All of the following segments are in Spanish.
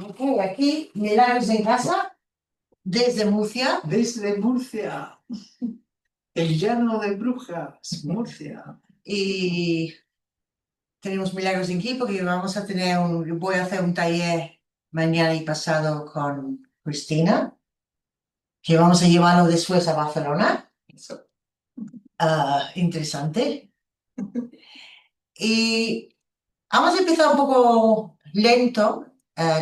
Ok, aquí Milagros en casa, desde Murcia. Desde Murcia, el llano de Brujas, Murcia. Y tenemos Milagros en aquí porque voy a hacer un taller mañana y pasado con Cristina, que vamos a llevarlo después a Barcelona. Eso. Interesante. Y vamos a empezar un poco lento,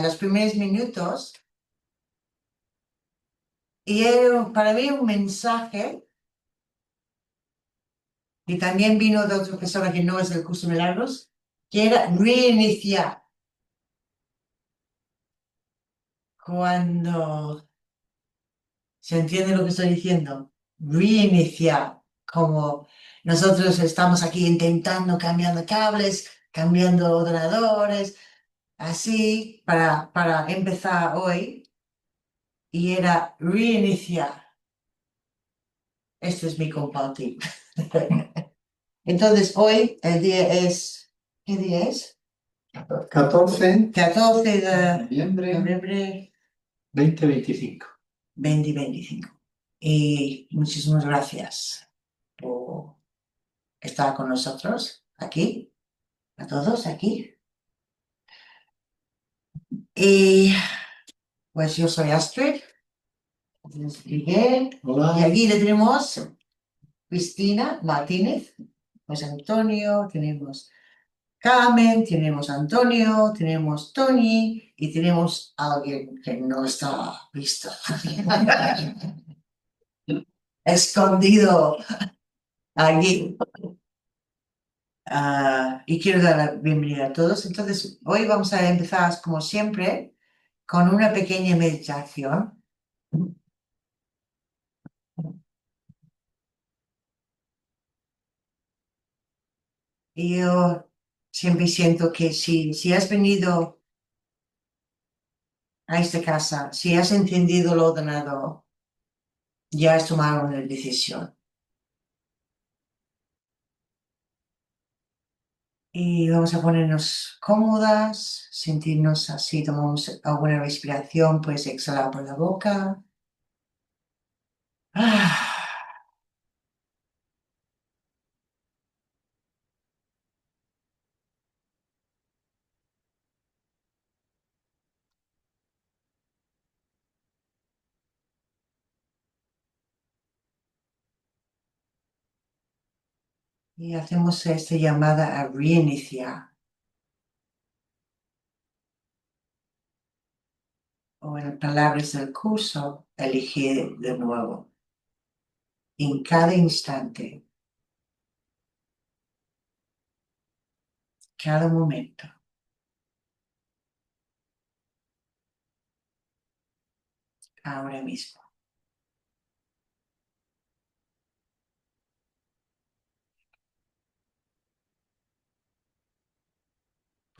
los primeros minutos. Y para mí un mensaje, y también vino de otra persona que no es del curso de milagros, que era reiniciar. Cuando se entiende lo que estoy diciendo, reiniciar, como nosotros estamos aquí intentando cambiando cables, cambiando ordenadores, así para empezar hoy, y era reiniciar. Este es mi compartir. Entonces, hoy el día es, ¿qué día es? 14 14 de de noviembre noviembre 2025. 2025. Y muchísimas gracias por estar con nosotros aquí, a todos aquí. Y pues yo soy Astrid, les expliqué, Hola. y aquí le tenemos Cristina Martínez, pues Antonio, tenemos Carmen, tenemos Antonio, tenemos Tony y tenemos a alguien que no está visto. Escondido aquí. Y quiero dar la bienvenida a todos. Entonces, hoy vamos a empezar, como siempre, con una pequeña meditación. Y yo siempre siento que si has venido a esta casa, si has encendido el ordenador, ya has tomado una decisión. Y vamos a ponernos cómodas, sentirnos así, tomamos alguna respiración, puedes exhalar por la boca. Y hacemos esta llamada a reiniciar. O en palabras del curso, elegir de nuevo. En cada instante, cada momento. Ahora mismo.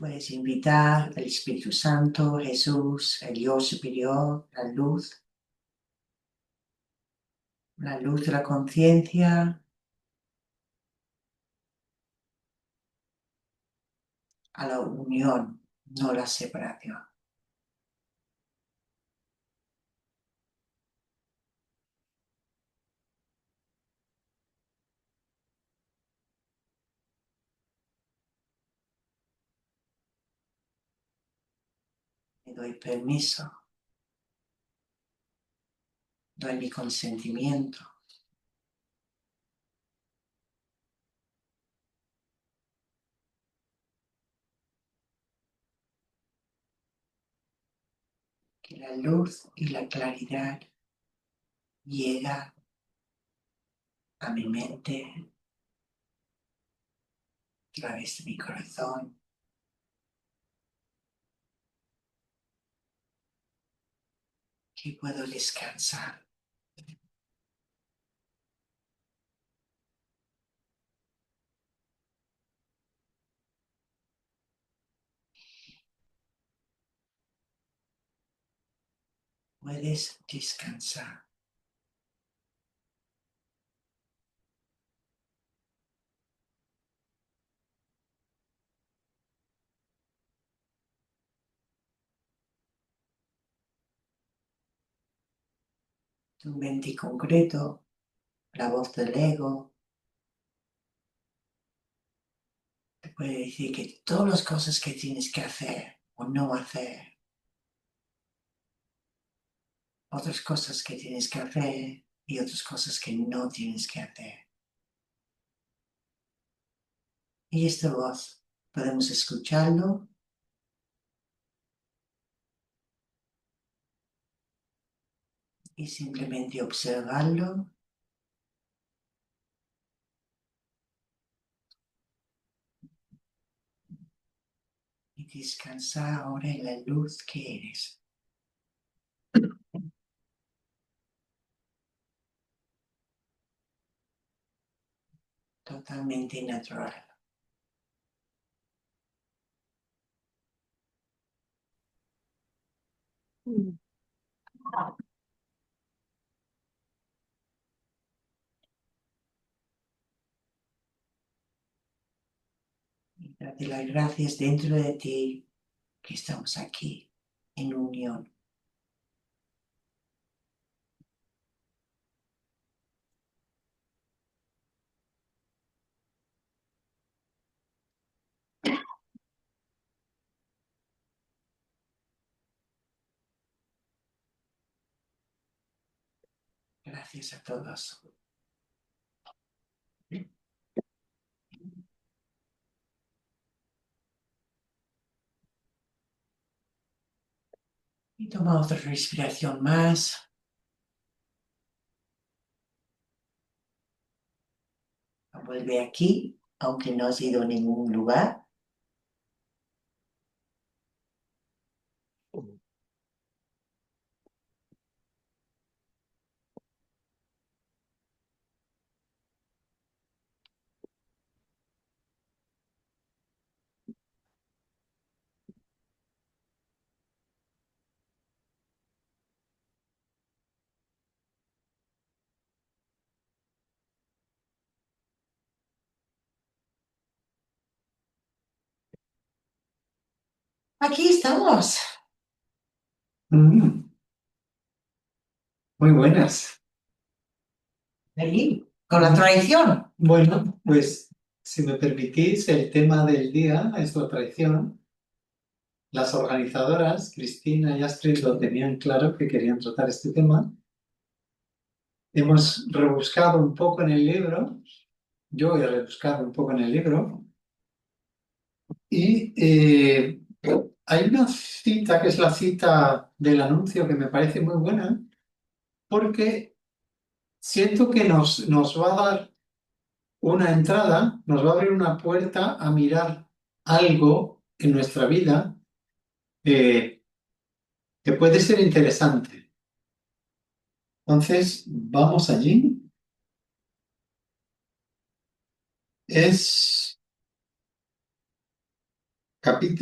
Puedes invitar al Espíritu Santo, Jesús, el Dios superior, la luz de la conciencia, a la unión, no la separación. Me doy permiso, doy mi consentimiento. Que la luz y la claridad llega a mi mente, a través de mi corazón, que puedo descansar. Puedes descansar. tu mente concreto, la voz del ego, te puede decir que todas las cosas que tienes que hacer o no hacer, otras cosas que tienes que hacer y otras cosas que no tienes que hacer. Y esta voz podemos escucharlo y simplemente observarlo y descansar ahora en la luz que eres. Totalmente natural. Y date las gracias dentro de ti que estamos aquí en unión. Gracias a todos. Y toma otra respiración más. Vuelve aquí, aunque no has ido a ningún lugar. Aquí estamos. Mm, muy buenas. Ahí, con la traición. Bueno, pues si me permitís, el tema del día es la traición. Las organizadoras, Cristina y Astrid, lo tenían claro que querían tratar este tema. Hemos rebuscado un poco en el libro, yo he rebuscado un poco en el libro, y hay una cita que es la cita del anuncio que me parece muy buena, porque siento que nos va a dar una entrada, nos va a abrir una puerta a mirar algo en nuestra vida eh, que puede ser interesante. Entonces, vamos allí. Es,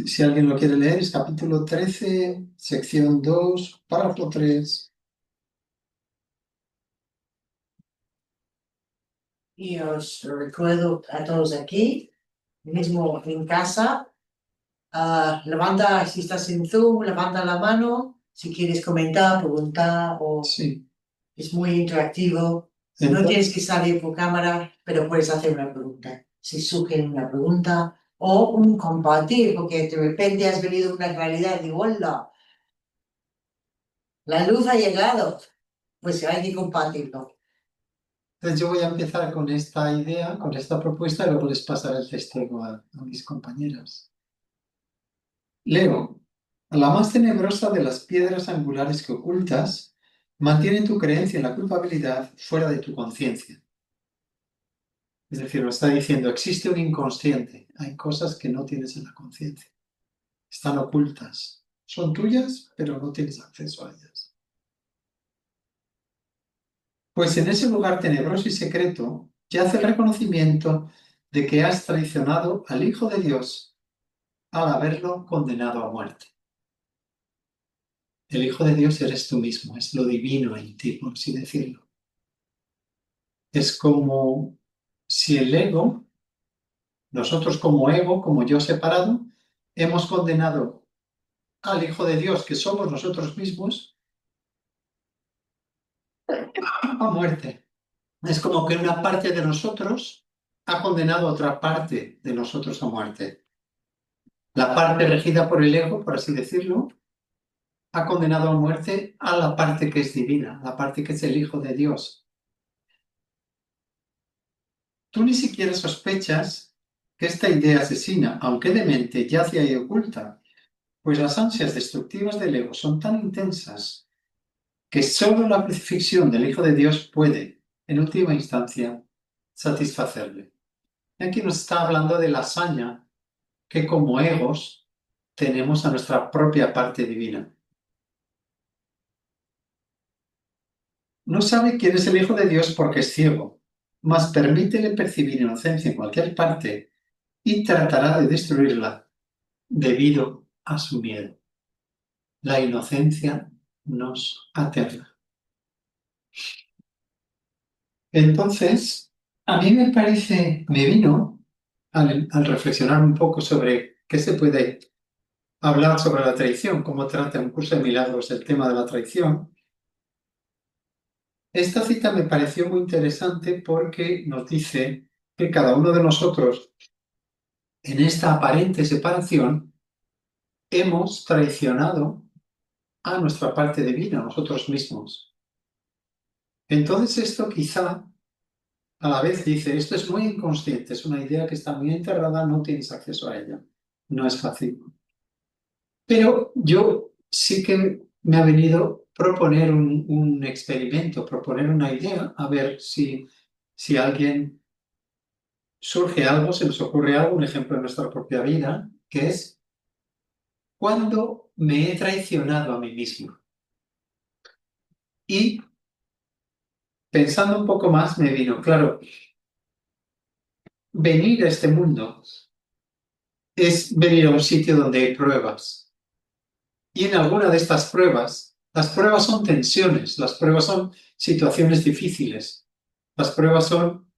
si alguien lo quiere leer, es capítulo 13, sección 2, párrafo 3. Y os recuerdo a todos aquí, mismo en casa, levanta, si estás en Zoom, levanta la mano si quieres comentar, preguntar o Sí. es muy interactivo. No Entonces, tienes que salir por cámara, pero puedes hacer una pregunta. Si surge una pregunta o un compartir, porque de repente has venido una realidad y hola, la luz ha llegado, pues hay que compartirlo. yo voy a empezar con esta idea, con esta propuesta, y luego les pasaré el testigo a mis compañeras. Leo, la más tenebrosa de las piedras angulares que ocultas, mantiene tu creencia en la culpabilidad fuera de tu conciencia. Es decir, lo está diciendo, existe un inconsciente, hay cosas que no tienes en la conciencia, están ocultas, son tuyas, pero no tienes acceso a ellas. Pues en ese lugar tenebroso y secreto yace el reconocimiento de que has traicionado al Hijo de Dios al haberlo condenado a muerte. El Hijo de Dios eres tú mismo, es lo divino en ti, por así decirlo. Es como si el ego, nosotros como ego, como yo separado, hemos condenado al Hijo de Dios, que somos nosotros mismos, a muerte. Es como que una parte de nosotros ha condenado a otra parte de nosotros a muerte. La parte regida por el ego, por así decirlo, ha condenado a muerte a la parte que es divina, la parte que es el Hijo de Dios. Tú ni siquiera sospechas que esta idea asesina, aunque demente, yace ahí oculta, pues las ansias destructivas del ego son tan intensas que solo la crucifixión del Hijo de Dios puede, en última instancia, satisfacerle. Y aquí nos está hablando de la hazaña que como egos tenemos a nuestra propia parte divina. No sabe quién es el Hijo de Dios porque es ciego, mas permítele percibir inocencia en cualquier parte y tratará de destruirla debido a su miedo. La inocencia nos aterra. Entonces, a mí me vino al reflexionar un poco sobre qué se puede hablar sobre la traición, cómo trata un curso de milagros el tema de la traición. Esta cita me pareció muy interesante porque nos dice que cada uno de nosotros, en esta aparente separación, hemos traicionado a nuestra parte divina, a nosotros mismos. Entonces esto quizá a la vez dice, esto es muy inconsciente, es una idea que está muy enterrada, no tienes acceso a ella. No es fácil. Pero yo sí que me ha venido proponer un experimento, proponer una idea, a ver si alguien surge algo, se nos ocurre algo, un ejemplo de nuestra propia vida, que es cuando me he traicionado a mí mismo. Y pensando un poco más, me vino, claro, venir a este mundo es venir a un sitio donde hay pruebas. Y en alguna de estas pruebas, las pruebas son tensiones, las pruebas son situaciones difíciles, las pruebas son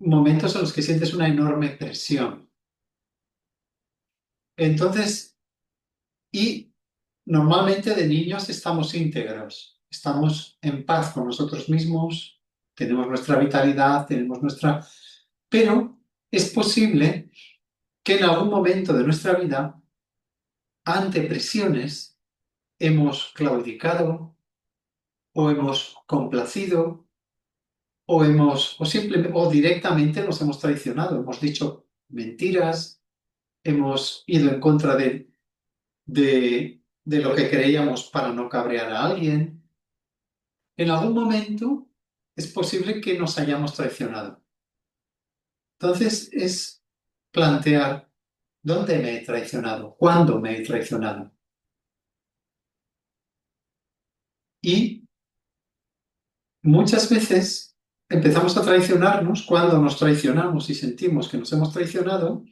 momentos en los que sientes una enorme presión. Entonces, y normalmente de niños estamos íntegros, estamos en paz con nosotros mismos, tenemos nuestra vitalidad, tenemos nuestra... Pero es posible que en algún momento de nuestra vida, ante presiones, hemos claudicado o hemos complacido o directamente nos hemos traicionado, hemos dicho mentiras, hemos ido en contra de lo que creíamos para no cabrear a alguien. En algún momento es posible que nos hayamos traicionado. Entonces es plantear dónde me he traicionado, cuándo me he traicionado. Y muchas veces empezamos a traicionarnos cuando nos traicionamos y sentimos que nos hemos traicionado,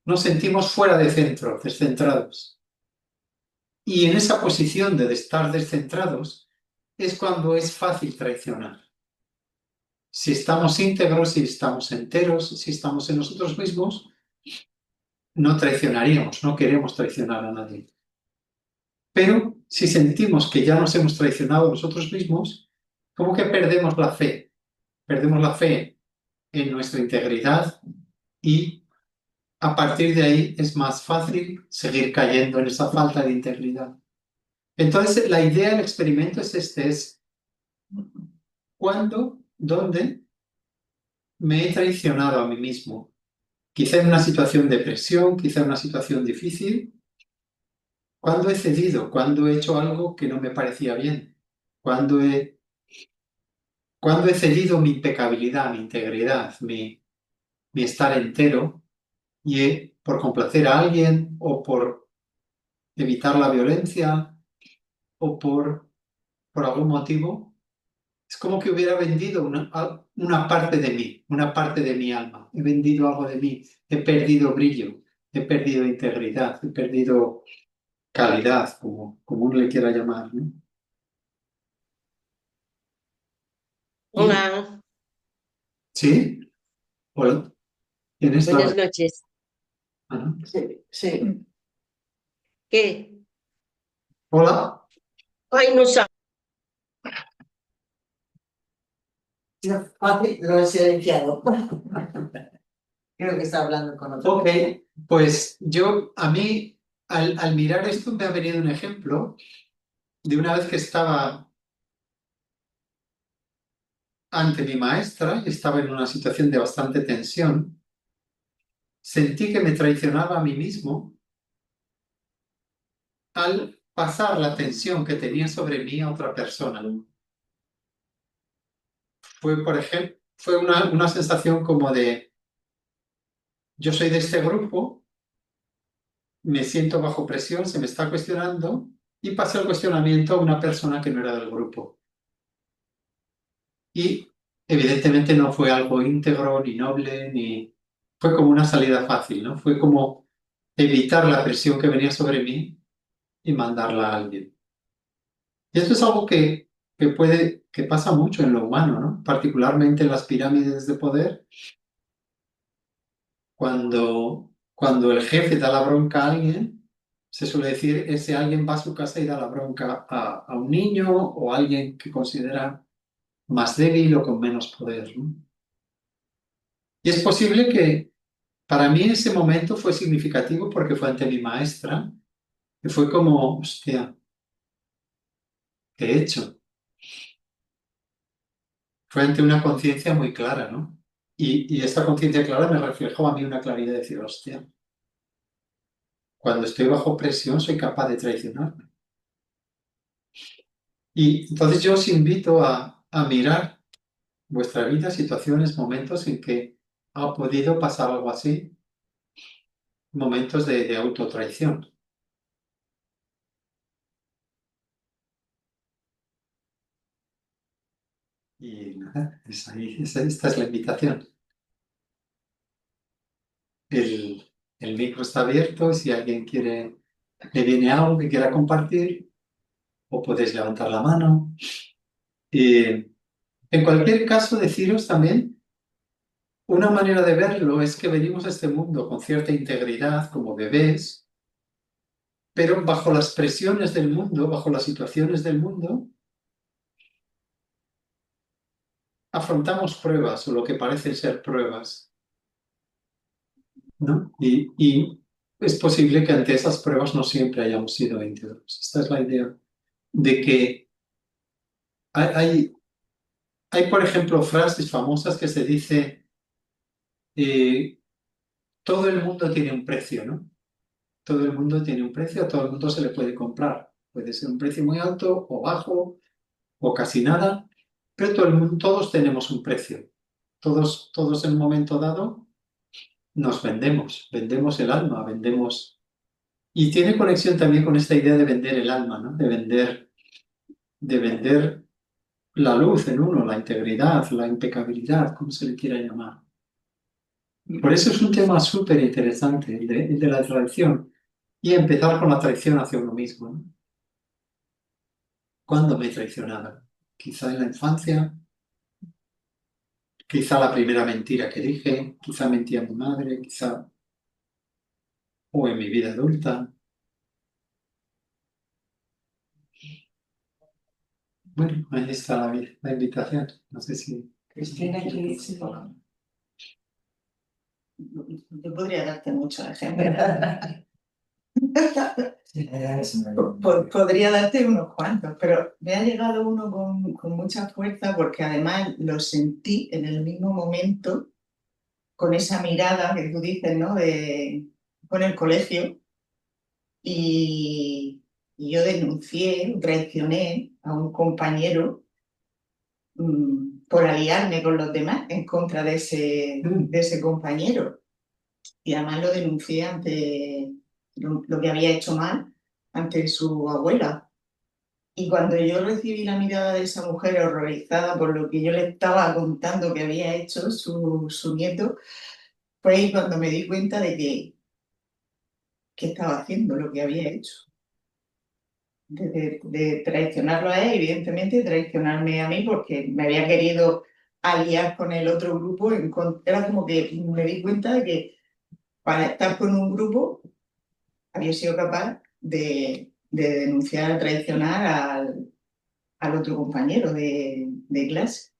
nos sentimos fuera de centro, descentrados. Y en esa posición de estar descentrados es cuando es fácil traicionar. Si estamos íntegros, si estamos enteros, si estamos en nosotros mismos, no traicionaríamos, no queremos traicionar a nadie. Pero si sentimos que ya nos hemos traicionado a nosotros mismos, como que perdemos la fe en nuestra integridad y a partir de ahí es más fácil seguir cayendo en esa falta de integridad. Entonces, la idea del experimento es es cuándo, dónde me he traicionado a mí mismo. Quizá en una situación de presión, quizá en una situación difícil. ¿Cuándo he cedido? ¿Cuándo he hecho algo que no me parecía bien? ¿Cuándo he cedido mi impecabilidad, mi integridad, mi estar entero y por complacer a alguien o por evitar la violencia o por algún motivo? Es como que hubiera vendido una parte de mí, una parte de mi alma. He vendido algo de mí, he perdido brillo, he perdido integridad, he perdido calidad, como uno le quiera llamar, ¿no? Y, Hola, ¿sí? Hola, ¿tienes buenas noches. Ah, Sí, sí. ¿Qué? hola, Ay, no sabes. Lo he silenciado. Creo que está hablando con otro. Ok, pues a mí, al mirar esto, me ha venido un ejemplo de una vez que estaba ante mi maestra y estaba en una situación de bastante tensión. Sentí que me traicionaba a mí mismo al pasar la tensión que tenía sobre mí a otra persona. Fue, por ejemplo, fue una sensación como de, yo soy de este grupo, me siento bajo presión, se me está cuestionando y pasé el cuestionamiento a una persona que no era del grupo. Y evidentemente no fue algo íntegro, ni noble, ni... Fue como una salida fácil, ¿no? Fue como evitar la presión que venía sobre mí y mandarla a alguien. Y esto es algo que pasa mucho en lo humano, ¿no? Particularmente en las pirámides de poder, cuando el jefe da la bronca a alguien, se suele decir, ese alguien va a su casa y da la bronca a un niño o a alguien que considera más débil o con menos poder, ¿no? Y es posible que para mí ese momento fue significativo porque fue ante mi maestra, que fue como, hostia, ¿qué he hecho? Fue ante una conciencia muy clara, ¿no? Y esta conciencia clara me reflejó a mí una claridad de decir, hostia, cuando estoy bajo presión soy capaz de traicionarme. Y entonces yo os invito a mirar vuestra vida, situaciones, momentos en que ha podido pasar algo así, momentos de autotraición. Y nada, esta es la invitación. El, el micro está abierto, si alguien le viene algo que quiera compartir, o podéis levantar la mano. Y en cualquier caso, deciros también, una manera de verlo es que venimos a este mundo con cierta integridad, como bebés, pero bajo las presiones del mundo, bajo las situaciones del mundo, afrontamos pruebas o lo que parecen ser pruebas, ¿no? Y es posible que ante esas pruebas no siempre hayamos sido íntegros. Esta es la idea de que hay, por ejemplo, frases famosas que se dice, eh, todo el mundo tiene un precio, ¿no? Todo el mundo tiene un precio, a todo el mundo se le puede comprar. Puede ser un precio muy alto o bajo o casi nada, pero todos tenemos un precio. Todos en un momento dado nos vendemos el alma, vendemos... Y tiene conexión también con esta idea de vender el alma, ¿no? De vender la luz en uno, la integridad, la impecabilidad, como se le quiera llamar. Por eso es un tema súper interesante, el de la traición, y empezar con la traición hacia uno mismo, ¿no? ¿Cuándo me he traicionado? Quizá en la infancia, quizá la primera mentira que dije, quizá mentí a mi madre, quizá, o en mi vida adulta. Bueno, ahí está la invitación. No sé si... Cristina, ¿qué dice? Yo podría darte muchos ejemplos. Podría darte unos cuantos, pero me ha llegado uno con mucha fuerza porque además lo sentí en el mismo momento con esa mirada que tú dices, ¿no? Con el colegio y yo denuncié, traicioné a un compañero por aliarme con los demás en contra de ese compañero. Y además lo denuncié ante lo que había hecho mal ante su abuela. Y cuando yo recibí la mirada de esa mujer horrorizada por lo que yo le estaba contando que había hecho su nieto, fue ahí cuando me di cuenta de que estaba haciendo lo que había hecho. De traicionarlo a él, evidentemente, traicionarme a mí porque me había querido aliar con el otro grupo. Era como que me di cuenta de que para estar con un grupo había sido capaz de denunciar, traicionar al otro compañero de clase.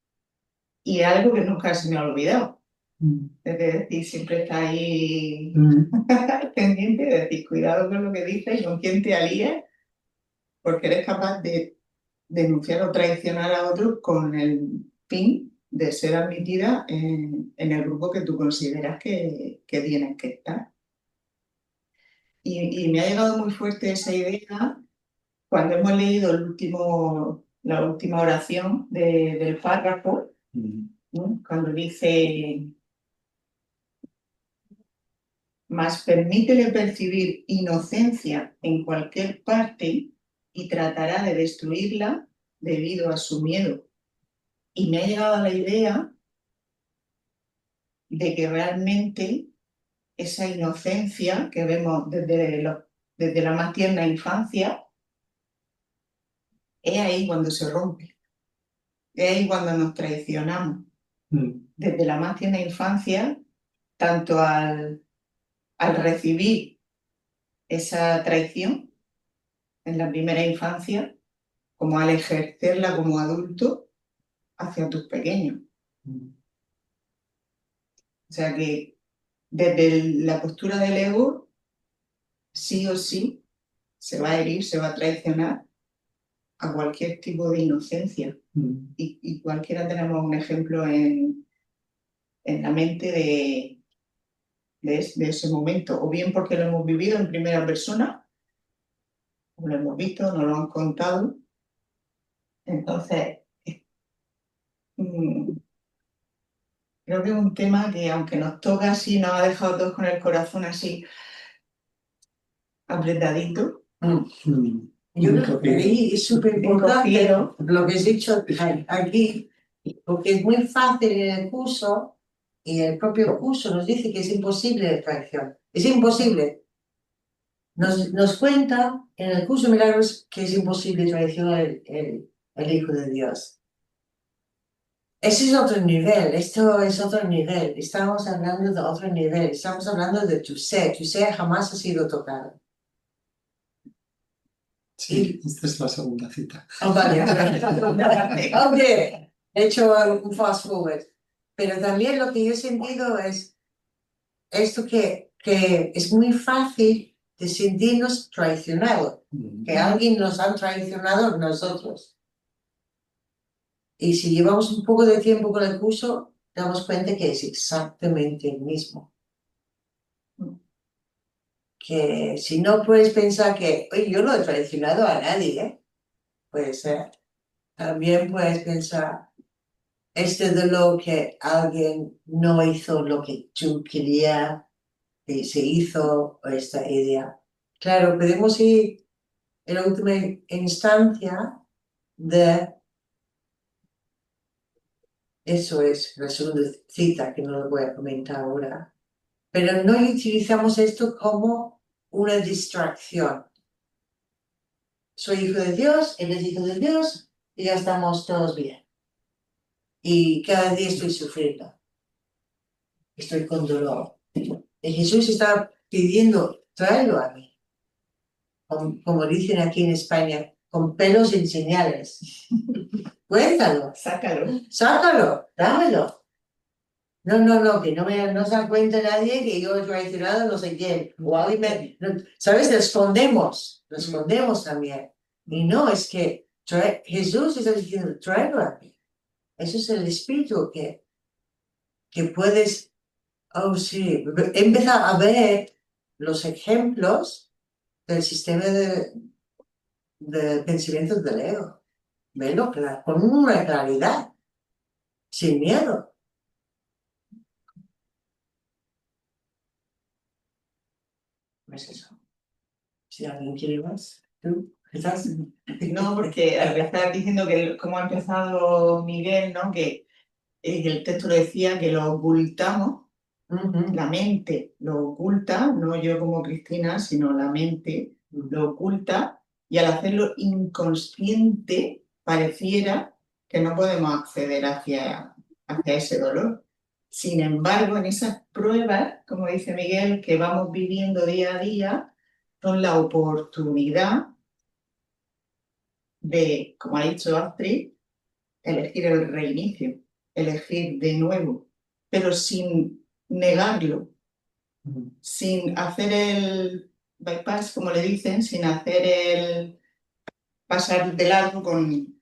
Y es algo que nunca se me ha olvidado. Mm. Es decir, siempre está ahí Mm. pendiente de decir, cuidado con lo que dices y con quién te alías, porque eres capaz de denunciar o traicionar a otros con el fin de ser admitida en el grupo que tú consideras que tienes que estar. Y me ha llegado muy fuerte esa idea cuando hemos leído la última oración del párrafo, Mm. ¿no? Cuando dice, mas permítele percibir inocencia en cualquier parte y tratará de destruirla debido a su miedo. Y me ha llegado la idea de que realmente esa inocencia que vemos desde la más tierna infancia, es ahí cuando se rompe, es ahí cuando nos traicionamos. Mm. Desde la más tierna infancia, tanto al recibir esa traición en la primera infancia, como al ejercerla como adulto hacia tus pequeños. Mm. O sea que desde la postura del ego, sí o sí, se va a herir, se va a traicionar a cualquier tipo de inocencia. Mm. Y cualquiera tenemos un ejemplo en la mente de ese momento, o bien porque lo hemos vivido en primera persona, o lo hemos visto, nos lo han contado. Entonces, mm, creo que es un tema que, aunque nos toca así, nos ha dejado a todos con el corazón así apretadito, Mm. Yo creo que Encogido. ahí es súper importante encogido. lo que has dicho aquí, porque es muy fácil en el curso, y el propio curso nos dice que es imposible la traición. Es imposible. Nos cuenta en el curso de milagros que es imposible traicionar el Hijo de Dios. Ese es otro nivel, esto es otro nivel, estamos hablando de otro nivel, estamos hablando de tu ser jamás ha sido tocado. Sí, esta es la segunda cita. Oh, vale, ok, he hecho un fast forward, pero también lo que yo he sentido es esto que es muy fácil de sentirnos traicionados, Mm. que alguien nos ha traicionado nosotros. Y si llevamos un poco de tiempo con el curso, damos cuenta que es exactamente el mismo. Que si no puedes pensar que, oye, yo no he traicionado a nadie, ¿eh? Puede ser. También puedes pensar, este de lo que alguien no hizo lo que tú querías que se hizo, o esta idea. Claro, podemos ir en la última instancia de, eso es la segunda cita, que no lo voy a comentar ahora, pero no utilizamos esto como una distracción. Soy hijo de Dios, él es hijo de Dios, y ya estamos todos bien. Y cada día estoy sufriendo, estoy con dolor. Y Jesús está pidiendo, tráelo a mí, como dicen aquí en España, con pelos en señales. Cuéntalo, Sácalo. sácalo, dámelo. No, no, no, que no se da cuenta nadie que yo he traicionado no sé quién. O alguien ¿sabes? Lo escondemos también. Y no, es que Jesús está diciendo, tráelo a mí. Eso es el espíritu que puedes, oh sí, empezar a ver los ejemplos del sistema de pensamientos del ego. Verlo con una claridad, sin miedo. No es eso. Si alguien quiere más, tú, ¿estás? No, porque al estar diciendo que cómo ha empezado Miguel, ¿no? Que el texto lo decía, que lo ocultamos, la mente lo oculta, no yo como Cristina, sino la mente lo oculta, y al hacerlo inconsciente pareciera que no podemos acceder hacia ese dolor. Sin embargo, en esas pruebas, como dice Miguel, que vamos viviendo día a día, son la oportunidad de, como ha dicho Astrid, elegir el reinicio. elegir de nuevo, pero sin negarlo, sin hacer el bypass, como le dicen, sin hacer el pasar de largo con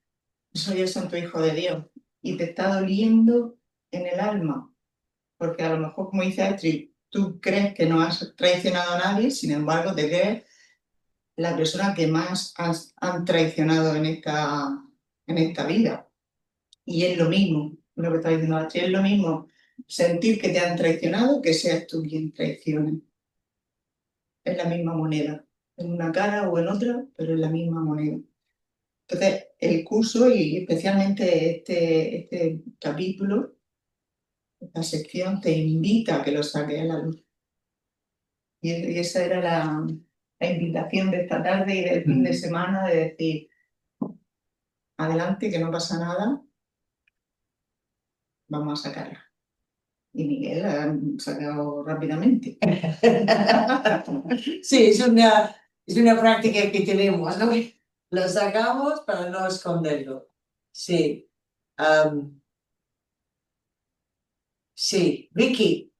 soy el santo hijo de Dios y te está doliendo en el alma, porque a lo mejor, como dice Astrid, tú crees que no has traicionado a nadie, sin embargo, te crees la persona que más han traicionado en esta vida. Y es lo mismo, lo que está diciendo Astrid, es lo mismo sentir que te han traicionado que seas tú quien traicione. Es la misma moneda, en una cara o en otra, pero es la misma moneda. Entonces, el curso y especialmente este capítulo, esta sección, te invita a que lo saques a la luz. Y esa era la invitación de esta tarde y del fin de semana, de decir, adelante, que no pasa nada, vamos a sacarla. Y Miguel la ha sacado rápidamente. Sí, es una práctica que tenemos, ¿no? Lo sacamos para no esconderlo. Sí. Sí, Vicky.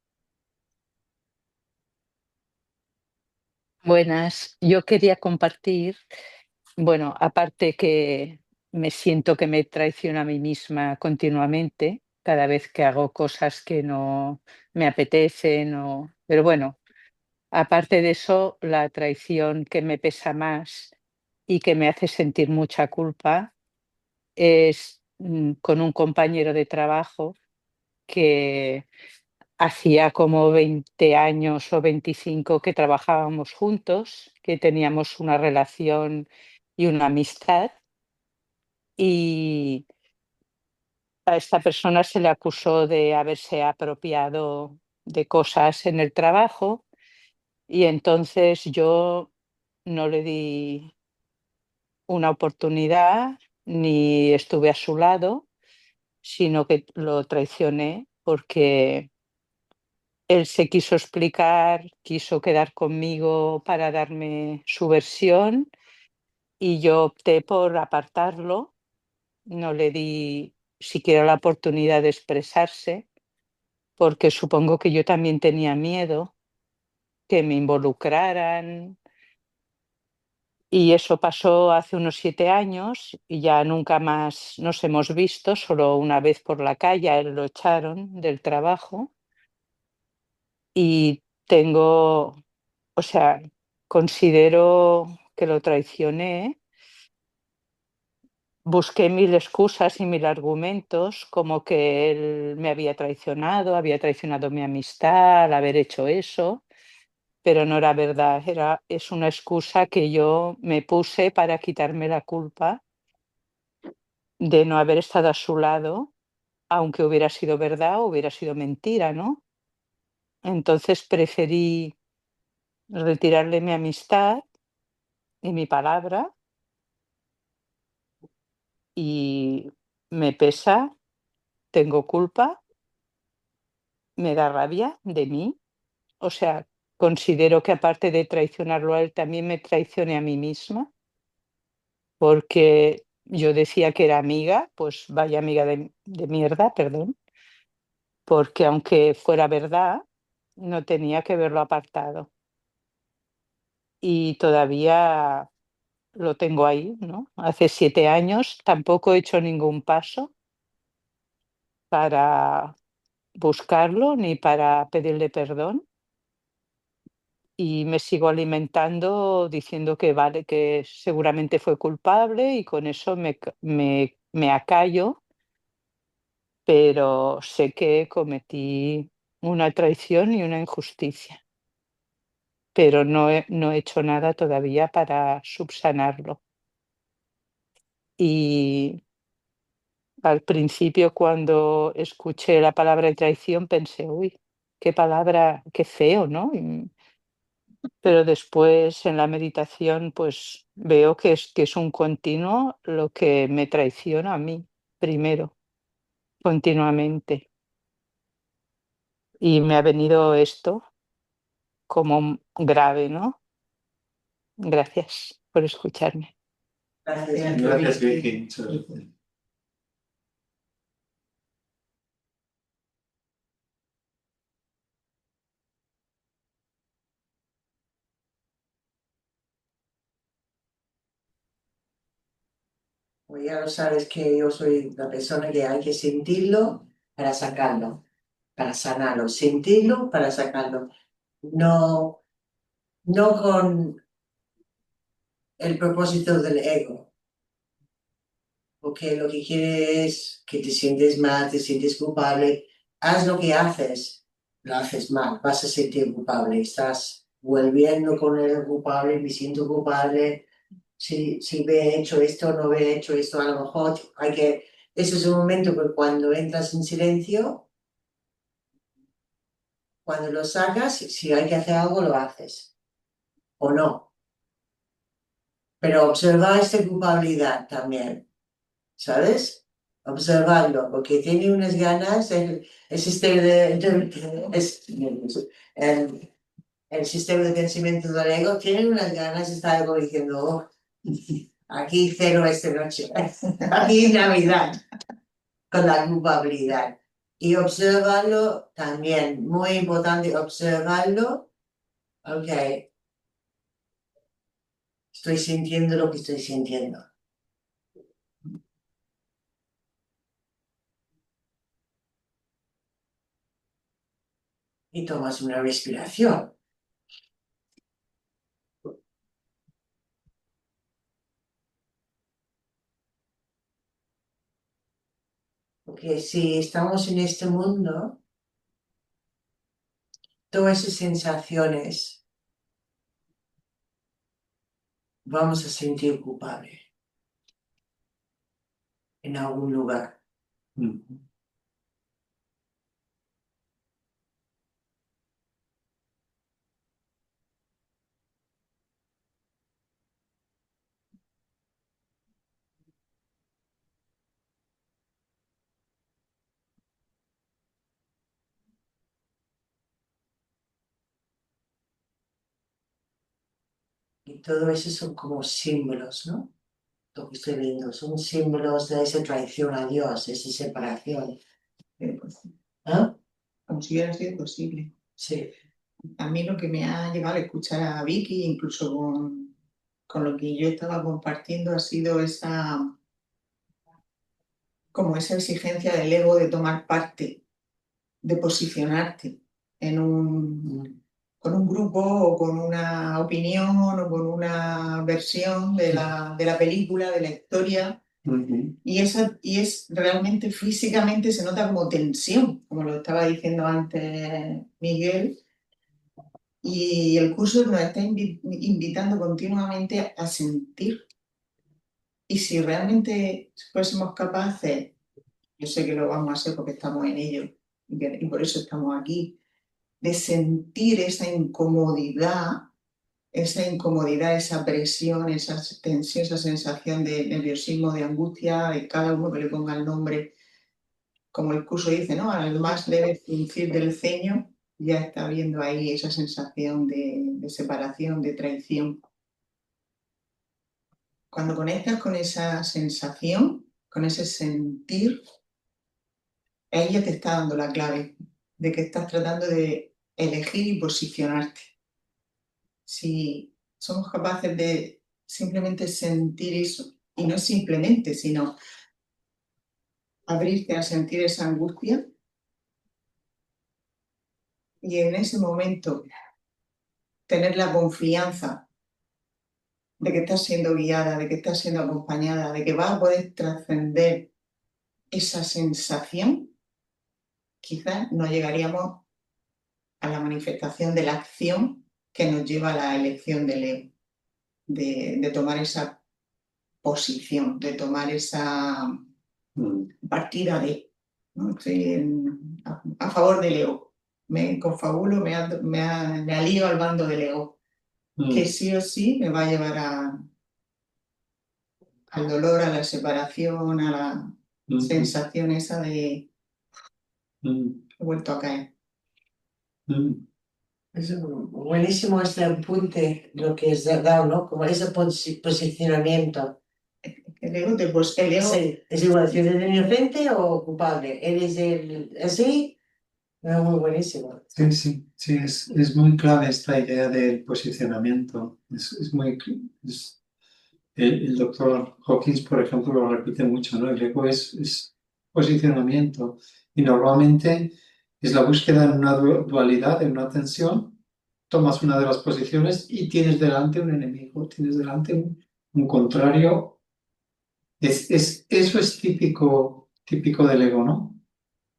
Buenas, yo quería compartir, bueno, aparte que me siento que me traiciono a mí misma continuamente, cada vez que hago cosas que no me apetecen, pero bueno, aparte de eso, la traición que me pesa más y que me hace sentir mucha culpa es con un compañero de trabajo que hacía como 20 años o 25 que trabajábamos juntos, que teníamos una relación y una amistad, y a esta persona se le acusó de haberse apropiado de cosas en el trabajo, y entonces yo no le di una oportunidad ni estuve a su lado, sino que lo traicioné porque él se quiso explicar, quiso quedar conmigo para darme su versión y yo opté por apartarlo, no le di siquiera la oportunidad de expresarse, porque supongo que yo también tenía miedo que me involucraran, y eso pasó hace unos 7 años y ya nunca más nos hemos visto, solo una vez por la calle, a él lo echaron del trabajo y tengo, o sea, considero que lo traicioné. Busqué mil excusas y mil argumentos, como que él me había traicionado mi amistad al haber hecho eso, pero no era verdad, es una excusa que yo me puse para quitarme la culpa de no haber estado a su lado, aunque hubiera sido verdad o hubiera sido mentira, ¿no? Entonces preferí retirarle mi amistad y mi palabra, y me pesa, tengo culpa, me da rabia de mí. O sea, considero que aparte de traicionarlo a él, también me traicioné a mí misma, porque yo decía que era amiga, pues vaya amiga de mierda, perdón, porque aunque fuera verdad, no tenía que haberlo apartado. Y todavía lo tengo ahí, ¿no? Hace 7 años tampoco he hecho ningún paso para buscarlo ni para pedirle perdón. Y me sigo alimentando diciendo que vale, que seguramente fue culpable y con eso me acallo, pero sé que cometí una traición y una injusticia, pero no he hecho nada todavía para subsanarlo. Y al principio, cuando escuché la palabra traición, pensé: "Uy, qué palabra, qué feo", ¿no? Pero después en la meditación, pues veo que es un continuo lo que me traiciona a mí primero, continuamente. Y me ha venido esto como grave, ¿no? Gracias por escucharme. Gracias, Gracias, Vicky. Vicky. Muchas gracias. Pues ya lo sabes que yo soy la persona que hay que sentirlo para sacarlo, para sanarlo, sentirlo para sacarlo. No, no con el propósito del ego, porque lo que quiere es que te sientes mal, te sientes culpable, haz lo que haces, lo haces mal, vas a sentir culpable, estás volviendo con el culpable, me siento culpable, si he hecho esto, no he hecho esto, a lo mejor hay que, ese es un momento que cuando entras en silencio, cuando lo sacas, si hay que hacer algo, lo haces, o no, pero observa esta culpabilidad también. ¿Sabes? Observarlo, porque tiene unas ganas, el sistema el sistema de pensamiento del ego tiene unas ganas de estar como diciendo, "Oh, aquí cero esta noche, aquí Navidad, con la culpabilidad. Y observarlo también, muy importante, observarlo, ok, estoy sintiendo lo que estoy sintiendo. Y tomas una respiración. Porque si estamos en este mundo, todas esas sensaciones vamos a sentir culpable en algún lugar. Y todo eso son como símbolos, ¿no? Lo que estoy viendo son símbolos de esa traición a Dios, esa separación. Pues, ¿Ah? como si hubiera sido posible. Sí. A mí lo que me ha llevado a escuchar a Vicky, incluso con lo que yo estaba compartiendo, ha sido como esa exigencia del ego de tomar parte, de posicionarte con un grupo o con una opinión o con una versión de la película, de la historia. Y es realmente físicamente se nota como tensión, como lo estaba diciendo antes Miguel. Y el curso nos está invitando continuamente a sentir. Y si realmente fuésemos capaces, yo sé que lo vamos a hacer porque estamos en ello y por eso estamos aquí, de sentir esa presión, esa tensión, esa sensación de nerviosismo, de angustia, de cada uno que le ponga el nombre, como el curso dice, ¿no? Al más leve fruncir del ceño, ya está viendo ahí esa sensación de separación, de traición. Cuando conectas con esa sensación, con ese sentir, ella te está dando la clave de que estás tratando de elegir y posicionarte. Si somos capaces de simplemente sentir eso, y no simplemente, sino abrirte a sentir esa angustia, y en ese momento tener la confianza de que estás siendo guiada, de que estás siendo acompañada, de que vas a poder trascender esa sensación, quizás no llegaríamos a la manifestación de la acción que nos lleva a la elección del ego, de tomar esa posición, de tomar esa partida de, ¿no? Estoy a favor del ego, me confabulo, me alío al bando del ego, que sí o sí me va a llevar al dolor, a la separación, a la sensación esa de he vuelto a caer. Es buenísimo este apunte, lo que has dado, ¿no? Como ese posicionamiento. El ego, pues el ego. Sí, es igual, si eres el inocente o culpable. Eres el así, es muy buenísimo. Sí, es muy clave esta idea del posicionamiento. El doctor Hawkins, por ejemplo, lo repite mucho, ¿no? El ego es posicionamiento y normalmente es la búsqueda en una dualidad, en una tensión. Tomas una de las posiciones y tienes delante un enemigo, tienes delante un contrario. Eso es típico del ego, ¿no?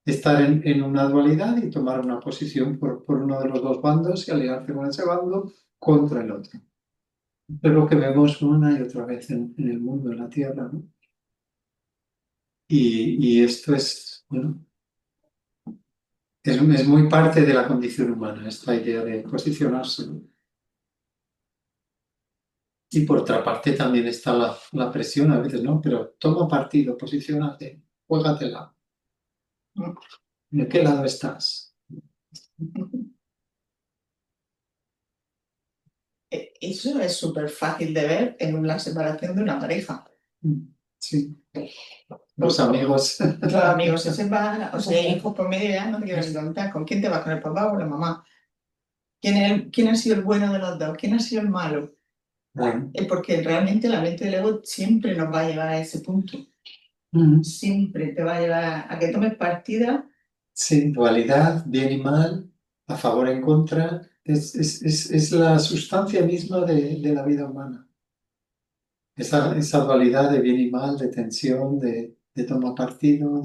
Estar en una dualidad y tomar una posición por uno de los dos bandos y aliarse con ese bando contra el otro. Es lo que vemos una y otra vez en el mundo, en la Tierra, ¿no? Y esto es, bueno, es muy parte de la condición humana, esta idea de posicionarse, ¿no? Y por otra parte también está la presión a veces, ¿no? Pero toma partido, posiciónate, juégatela. ¿De qué lado estás? Eso es súper fácil de ver en la separación de una pareja. Sí. Los amigos. Los amigos se separan, o sea, hay hijos por medio, ya no te quiero ni contar. ¿Con quién te vas? ¿Con el papá o la mamá? ¿Quién ha sido el bueno de los dos? ¿Quién ha sido el malo? Bueno. Es porque realmente la mente del ego siempre nos va a llevar a ese punto. Siempre te va a llevar a que tomes partida. Sí, dualidad, bien y mal, a favor en contra, es la sustancia misma de la vida humana. Esa dualidad de bien y mal, de tensión, de toma partido,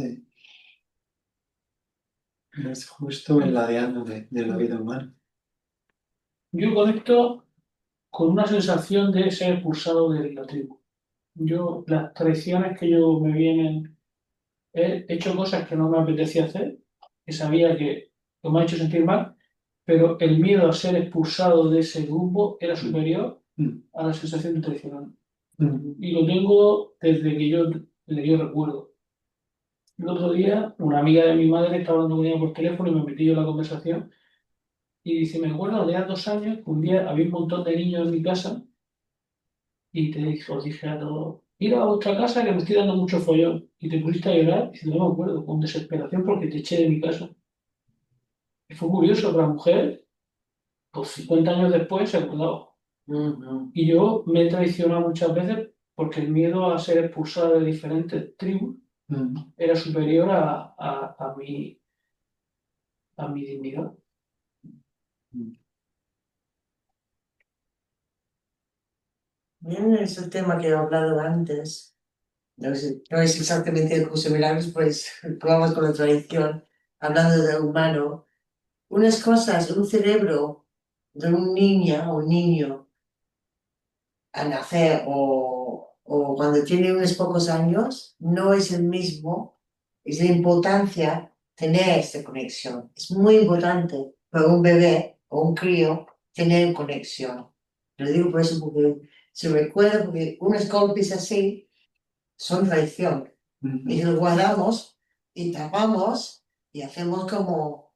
es justo el ladeano de la vida humana. Yo conecto con una sensación de ser expulsado de la tribu. Las traiciones que yo me vienen, he hecho cosas que no me apetecía hacer, que sabía que me ha hecho sentir mal, pero el miedo a ser expulsado de ese grupo era superior a la sensación de traicionar. Y lo tengo desde que yo recuerdo. El otro día, una amiga de mi madre estaba hablando con ella por teléfono y me metí yo en la conversación y dice, me acuerdo de hace 2 años, que un día había un montón de niños en mi casa y os dije a todos, ir a vuestra casa que me estoy dando mucho follón. Y te pusiste a llorar y no me acuerdo, con desesperación porque te eché de mi casa. Y fue curioso, que la mujer, pues 50 años después, se acordaba. Y yo me he traicionado muchas veces porque el miedo a ser expulsado de diferentes tribus era superior a mi dignidad. Bien, es el tema que he hablado antes. No es exactamente el curso de milagros, pues vamos con la tradición, hablando de humano. Unas cosas, un cerebro de un niña o niño al nacer o cuando tiene unos pocos años, no es el mismo. Es la importancia tener esta conexión. Es muy importante para un bebé o un crío tener conexión. Lo digo por eso, porque se recuerda, porque unos golpes así son traición. Y los guardamos y tapamos y hacemos como,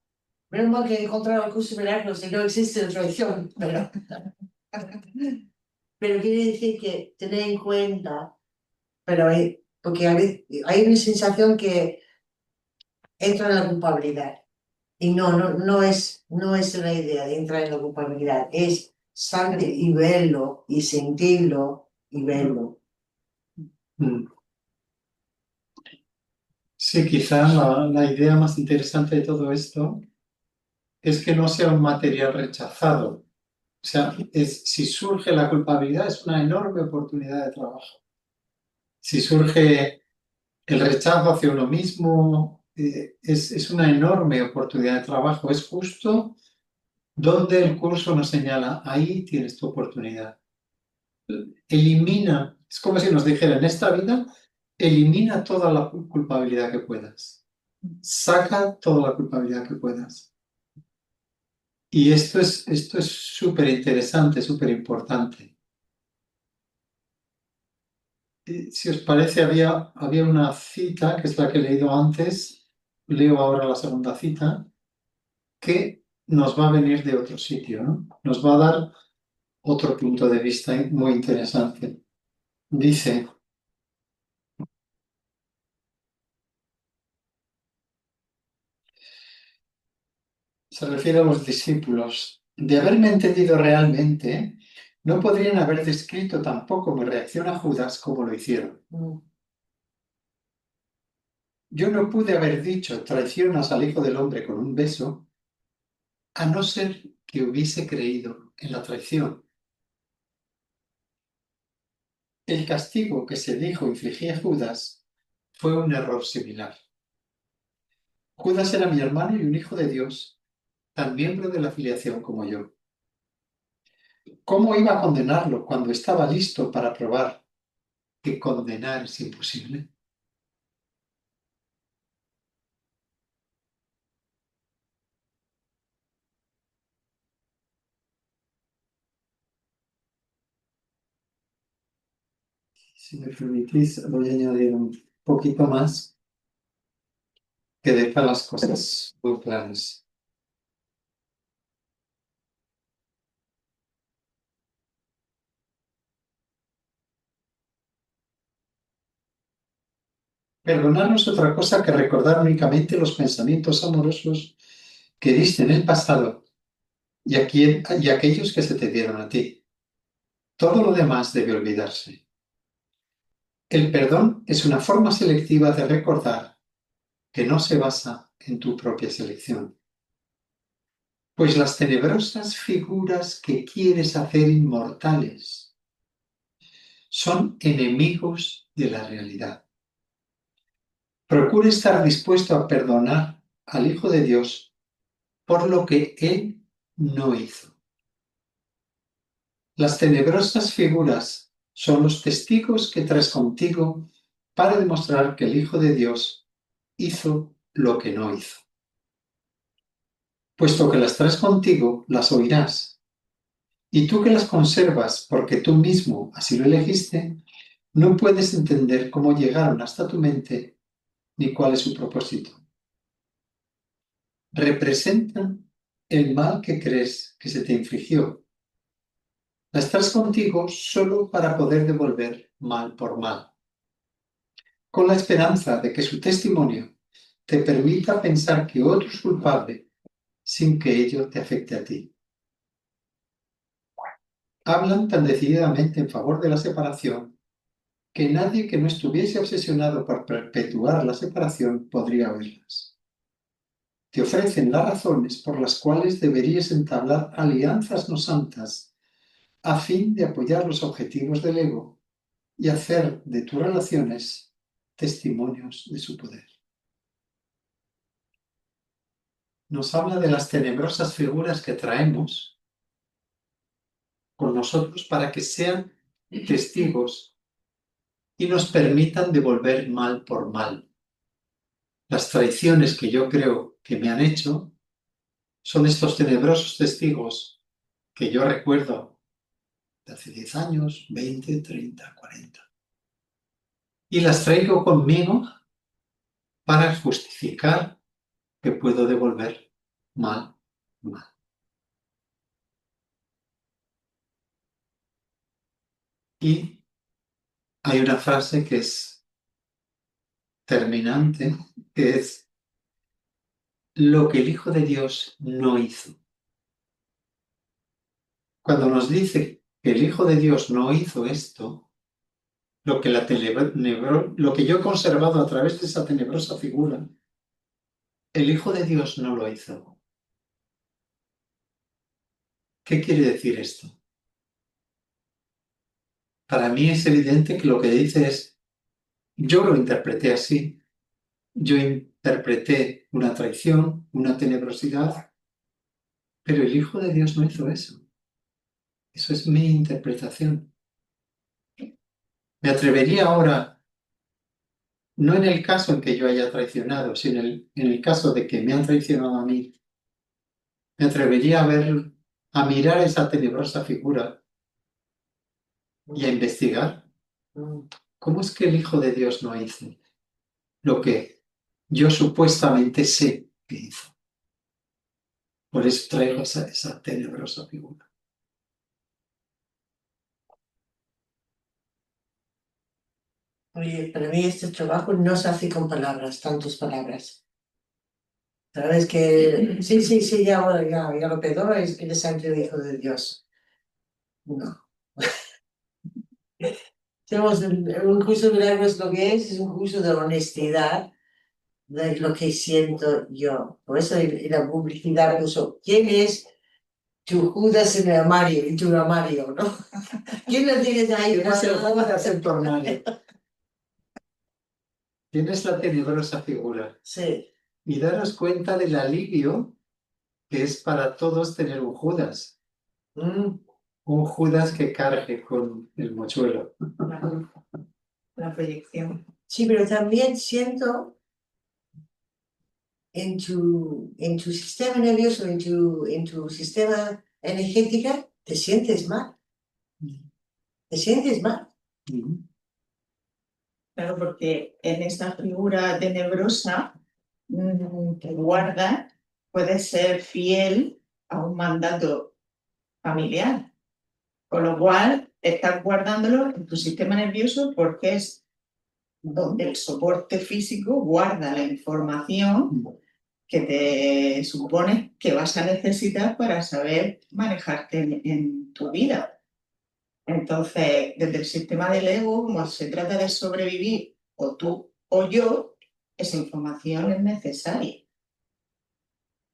menos mal que he encontrado el curso de milagros y no existe la traición, pero quiere decir que tener en cuenta, porque hay una sensación que entra en la culpabilidad. Y no es la idea de entrar en la culpabilidad, es saber y verlo y sentirlo y verlo. Sí, quizá la idea más interesante de todo esto es que no sea un material rechazado. O sea, si surge la culpabilidad es una enorme oportunidad de trabajo. Si surge el rechazo hacia uno mismo, es una enorme oportunidad de trabajo. Es justo donde el curso nos señala, ahí tienes tu oportunidad. Elimina, es como si nos dijera, en esta vida, elimina toda la culpabilidad que puedas. Saca toda la culpabilidad que puedas. Y esto es súper interesante, súper importante. Si os parece, había una cita, que es la que he leído antes, leo ahora la segunda cita, que nos va a venir de otro sitio, ¿no? Nos va a dar otro punto de vista muy interesante. Dice, se refiere a los discípulos, de haberme entendido realmente, No podrían haber descrito tampoco mi reacción a Judas como lo hicieron. Yo no pude haber dicho traicionas al Hijo del Hombre con un beso, a no ser que hubiese creído en la traición. El castigo que se dijo infligía a Judas fue un error similar. Judas era mi hermano y un hijo de Dios, tan miembro de la filiación como yo. ¿Cómo iba a condenarlo cuando estaba listo para probar que condenar es imposible? Si me permitís, voy a añadir un poquito más que deja las cosas muy claras. Perdonar no es otra cosa que recordar únicamente los pensamientos amorosos que diste en el pasado y aquellos que se te dieron a ti. Todo lo demás debe olvidarse. El perdón es una forma selectiva de recordar que no se basa en tu propia selección. Pues las tenebrosas figuras que quieres hacer inmortales son enemigos de la realidad. Procura estar dispuesto a perdonar al Hijo de Dios por lo que Él no hizo. Las tenebrosas figuras son los testigos que traes contigo para demostrar que el Hijo de Dios hizo lo que no hizo. Puesto que las traes contigo, las oirás. Y tú que las conservas porque tú mismo así lo elegiste, no puedes entender cómo llegaron hasta tu mente ni cuál es su propósito. Representan el mal que crees que se te infligió. Las traes contigo solo para poder devolver mal por mal, con la esperanza de que su testimonio te permita pensar que otro es culpable sin que ello te afecte a ti. Hablan tan decididamente en favor de la separación que nadie que no estuviese obsesionado por perpetuar la separación podría oírlas. Te ofrecen las razones por las cuales deberías entablar alianzas no santas a fin de apoyar los objetivos del ego y hacer de tus relaciones testimonios de su poder. Nos habla de las tenebrosas figuras que traemos con nosotros para que sean testigos y nos permitan devolver mal por mal. Las traiciones que yo creo que me han hecho son estos tenebrosos testigos que yo recuerdo de hace 10 años, 20, 30, 40. Y las traigo conmigo para justificar que puedo devolver mal. Y hay una frase que es terminante, que es lo que el Hijo de Dios no hizo. Cuando nos dice que el Hijo de Dios no hizo esto, lo que yo he conservado a través de esa tenebrosa figura, el Hijo de Dios no lo hizo. ¿Qué quiere decir esto? Para mí es evidente que lo que dice es, yo lo interpreté así, yo interpreté una traición, una tenebrosidad, pero el Hijo de Dios no hizo eso. Eso es mi interpretación. Me atrevería ahora, no en el caso en que yo haya traicionado, sino en el caso de que me han traicionado a mí, me atrevería a mirar esa tenebrosa figura y a investigar cómo es que el Hijo de Dios no hizo lo que yo supuestamente sé que hizo. Por eso traigo esa tenebrosa figura. Oye, para mí este trabajo no se hace con palabras, tantas palabras. Sabes que sí, ya lo pedo, es el santo Hijo de Dios. No, Tenemos un juicio de milagros, lo que es un juicio de honestidad de lo que siento yo. Por eso en la publicidad puso, ¿quién es tu Judas en el armario, en tu armario, ¿no? ¿Quién lo tienes ahí? Tienes el guardado? Judas en tu armario. Tienes la tenebrosa figura. Sí. Y daros cuenta del alivio que es para todos tener un Judas. Mm. Un Judas que cargue con el mochuelo. La proyección. Sí, pero también siento en tu sistema nervioso, en tu sistema energético, te sientes mal. Te sientes mal. Ujú. Claro, porque en esa figura tenebrosa que guarda, puedes ser fiel a un mandato familiar. Con lo cual, estás guardándolo en tu sistema nervioso porque es donde el soporte físico guarda la información que te supones que vas a necesitar para saber manejarte en tu vida. Entonces, desde el sistema del ego, como se trata de sobrevivir, o tú o yo, esa información es necesaria.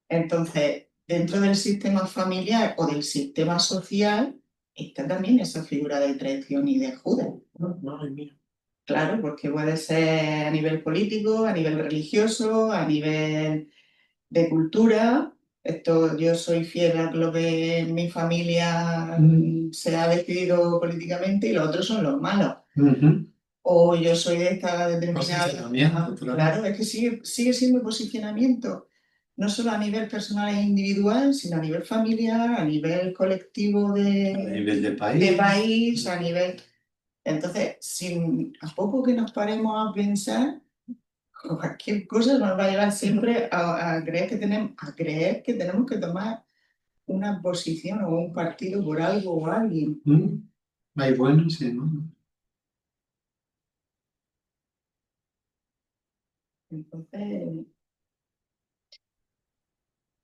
Entonces, dentro del sistema familiar o del sistema social, está también esa figura de traición y de Judas. Madre mía. Claro, porque puede ser a nivel político, a nivel religioso, a nivel de cultura. Esto, yo soy fiel a lo que en mi familia se ha decidido políticamente y los otros son los malos. Ujú. O yo soy de esta determinada... Posicionamiento, Claro, es que sigue siendo posicionamiento, no solo a nivel personal e individual, sino a nivel familiar, a nivel colectivo A nivel de país. de país, a nivel... Entonces, a poco que nos paremos a pensar, cualquier cosa nos va a llevar siempre a creer que tenemos que tomar una posición o un partido por algo o alguien. Hay buenos y malos. Entonces,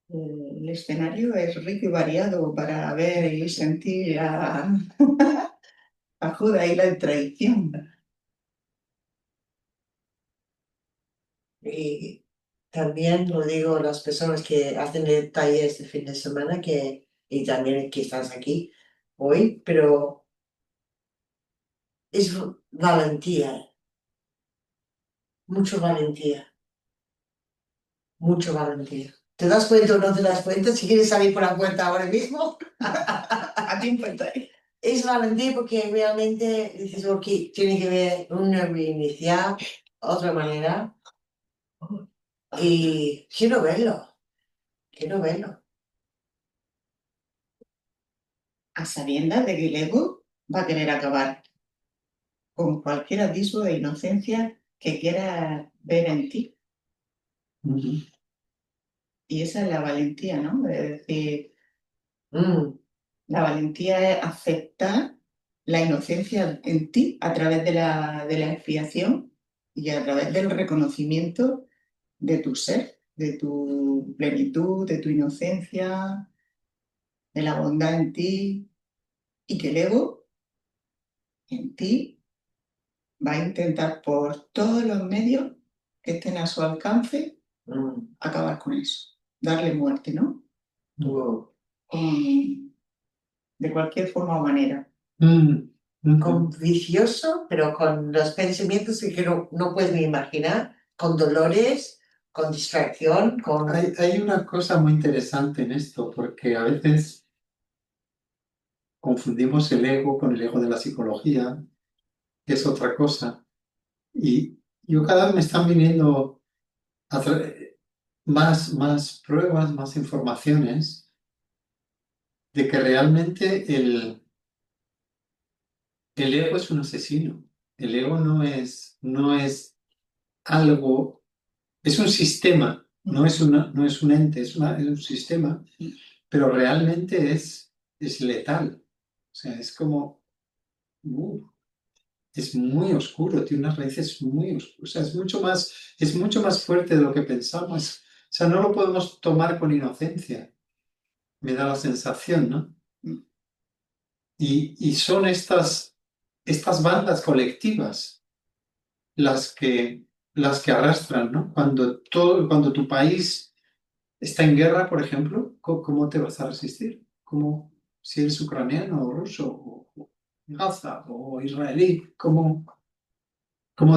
el escenario es rico y variado para ver y sentir a Judas y la traición. Y también lo digo a las personas que hacen el taller este fin de semana y también que estás aquí hoy, pero es valentía, mucho valentía, mucho valentía. ¿Te das cuenta o no te das cuenta si quieres salir por la puerta ahora mismo? A tiempo está ahí. Es valentía porque realmente dices, ok, tiene que ver una reiniciar, otra manera. Y quiero verlo, quiero verlo. A sabiendas de que el ego va a querer acabar con cualquier atisbo de inocencia que quiera ver en ti. Ujú. Y esa es la valentía, ¿no? Es decir, Mm, la valentía es aceptar la inocencia en ti a través de la expiación y a través del reconocimiento de tu ser, de tu plenitud, de tu inocencia, de la bondad en ti, y que el ego en ti va a intentar por todos los medios que estén a su alcance mm. acabar con eso, darle muerte, ¿no? Wow. De cualquier forma o manera. Con vicioso, pero con los pensamientos que no puedes ni imaginar, con dolores, con distracción, con... Hay una cosa muy interesante en esto, porque a veces confundimos el ego con el ego de la psicología, que es otra cosa. Y yo cada vez me están viniendo más pruebas, más informaciones de que realmente el ego es un asesino. El ego no es algo, es un sistema, no es un ente, es un sistema, pero realmente es letal. O sea, es como, es muy oscuro, tiene unas raíces muy oscuras. O sea, es mucho más fuerte de lo que pensamos. O sea, no lo podemos tomar con inocencia. Me da la sensación, ¿no? Y son estas bandas colectivas las que arrastran, ¿no? Cuando tu país está en guerra, por ejemplo, ¿cómo te vas a resistir? ¿Cómo, si eres ucraniano o ruso o Gaza o israelí, cómo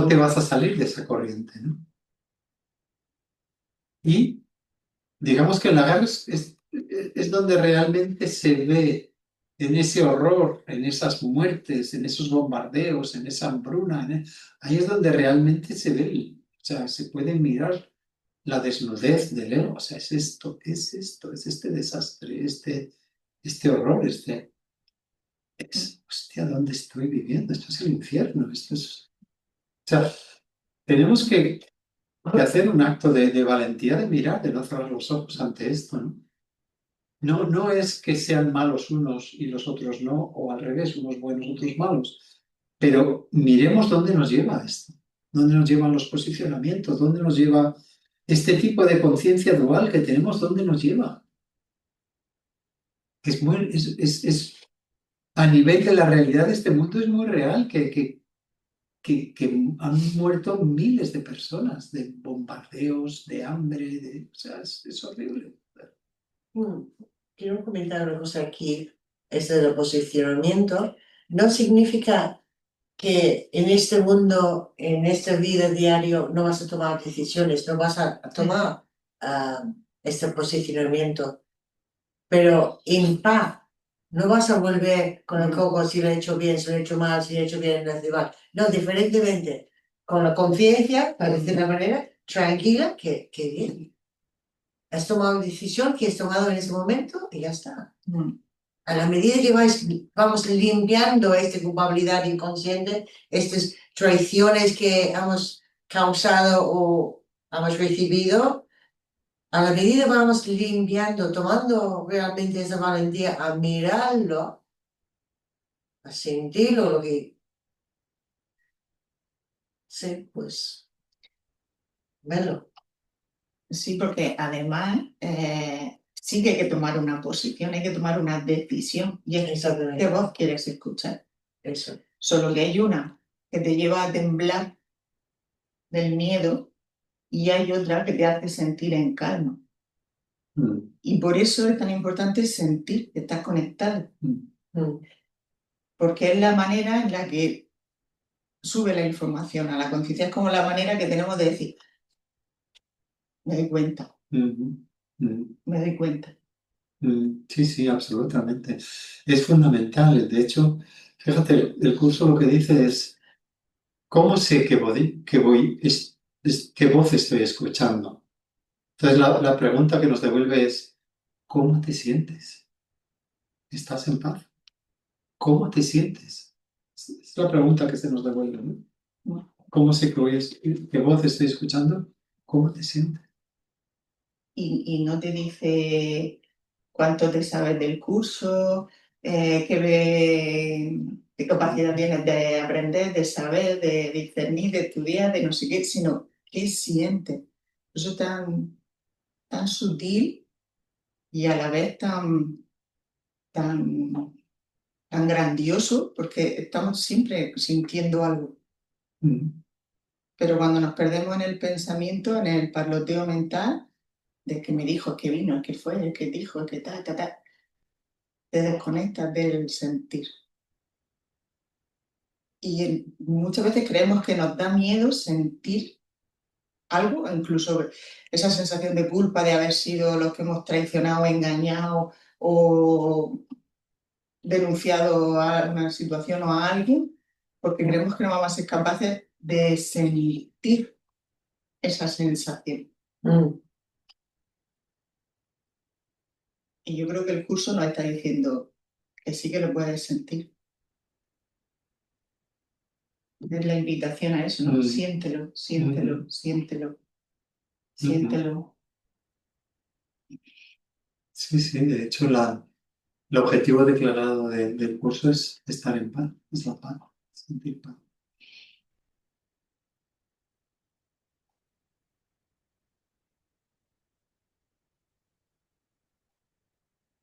te vas a salir de esa corriente, ¿no? Y digamos que la guerra es donde realmente se ve en ese horror, en esas muertes, en esos bombardeos, en esa hambruna, ahí es donde realmente se ve, o sea, se puede mirar la desnudez del ego, o sea, es esto, es este desastre, este horror, hostia, ¿dónde estoy viviendo? Esto es el infierno, o sea, tenemos que hacer un acto de valentía de mirar, de no cerrar los ojos ante esto, ¿no? No es que sean malos unos y los otros no, o al revés, unos buenos, otros malos, pero miremos dónde nos lleva esto, dónde nos llevan los posicionamientos, dónde nos lleva este tipo de conciencia dual que tenemos, dónde nos lleva. A nivel de la realidad de este mundo es muy real que han muerto miles de personas de bombardeos, de hambre, o sea, es horrible. Quiero comentar una cosa aquí, este del posicionamiento. No significa que en este mundo, en esta vida diario, no vas a tomar decisiones, no vas a tomar este posicionamiento, pero en paz. No vas a volver con el coco si lo he hecho bien, si lo he hecho mal, si lo he hecho bien, no, diferentemente, con la conciencia, para decir de una manera, tranquila, que bien. Has tomado una decisión que has tomado en ese momento y ya está. A la medida que vamos limpiando esta culpabilidad inconsciente, estas traiciones que hemos causado o hemos recibido, a la medida vamos limpiando, tomando realmente esa valentía a mirarlo, a sentirlo, lo que sí, pues, verlo. Sí, porque además sí que hay que tomar una posición, hay que tomar una decisión. Y es Exactamente. que vos quieres escuchar. Eso. Solo que hay una que te lleva a temblar del miedo y hay otra que te hace sentir en calma. Y por eso es tan importante sentir que estás conectado. Porque es la manera en la que sube la información a la conciencia. Es como la manera que tenemos de decir, me doy cuenta, me doy cuenta. Sí, sí, absolutamente. Es fundamental. De hecho, fíjate, el curso lo que dice es, ¿cómo sé qué voz estoy escuchando? Entonces, la pregunta que nos devuelve es, ¿cómo te sientes? ¿Estás en paz? ¿Cómo te sientes? Es la pregunta que se nos devuelve, ¿no? ¿Cómo sé qué voz estoy escuchando? ¿Cómo te sientes? Y no te dice cuánto te sabes del curso, qué capacidad tienes de aprender, de saber, de discernir, de estudiar, de no sé qué, sino qué sientes. Eso es tan sutil y a la vez tan grandioso, porque estamos siempre sintiendo algo. Pero cuando nos perdemos en el pensamiento, en el parloteo mental, de que me dijo, que vino, que fue, que dijo, que ta, te desconectas del sentir. Y muchas veces creemos que nos da miedo sentir algo, incluso esa sensación de culpa de haber sido los que hemos traicionado, engañado o denunciado a una situación o a alguien, porque creemos que no vamos a ser capaces de sentir esa sensación. Y yo creo que el curso nos está diciendo que sí que lo puedes sentir. Es la invitación a eso, ¿no? Siéntelo, siéntelo, siéntelo, siéntelo. Sí, sí, de hecho el objetivo declarado del curso es estar en paz, es la paz, sentir paz.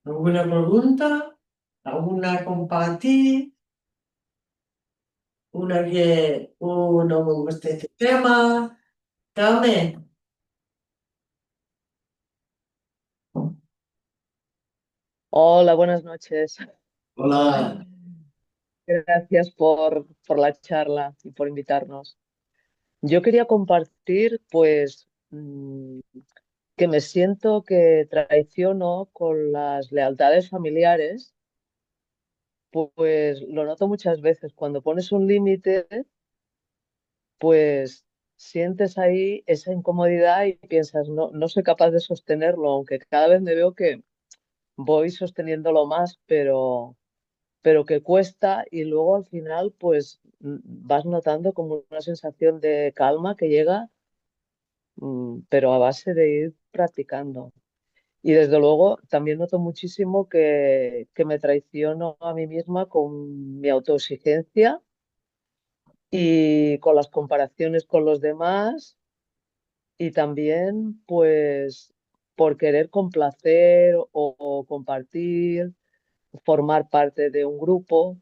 ¿Alguna pregunta? Una compartir, una que no me gusta este tema. Carmen, Hola, buenas noches. Hola. Gracias por la charla y por invitarnos. Yo quería compartir, pues, que me siento que traiciono con las lealtades familiares, pues lo noto muchas veces. Cuando pones un límite, pues sientes ahí esa incomodidad y piensas, no, no soy capaz de sostenerlo, aunque cada vez me veo que voy sosteniéndolo más, pero que cuesta y luego al final pues vas notando como una sensación de calma que llega, pero a base de ir practicando. Y desde luego también noto muchísimo que me traiciono a mí misma con mi autoexigencia y con las comparaciones con los demás y también pues por querer complacer o compartir, formar parte de un grupo.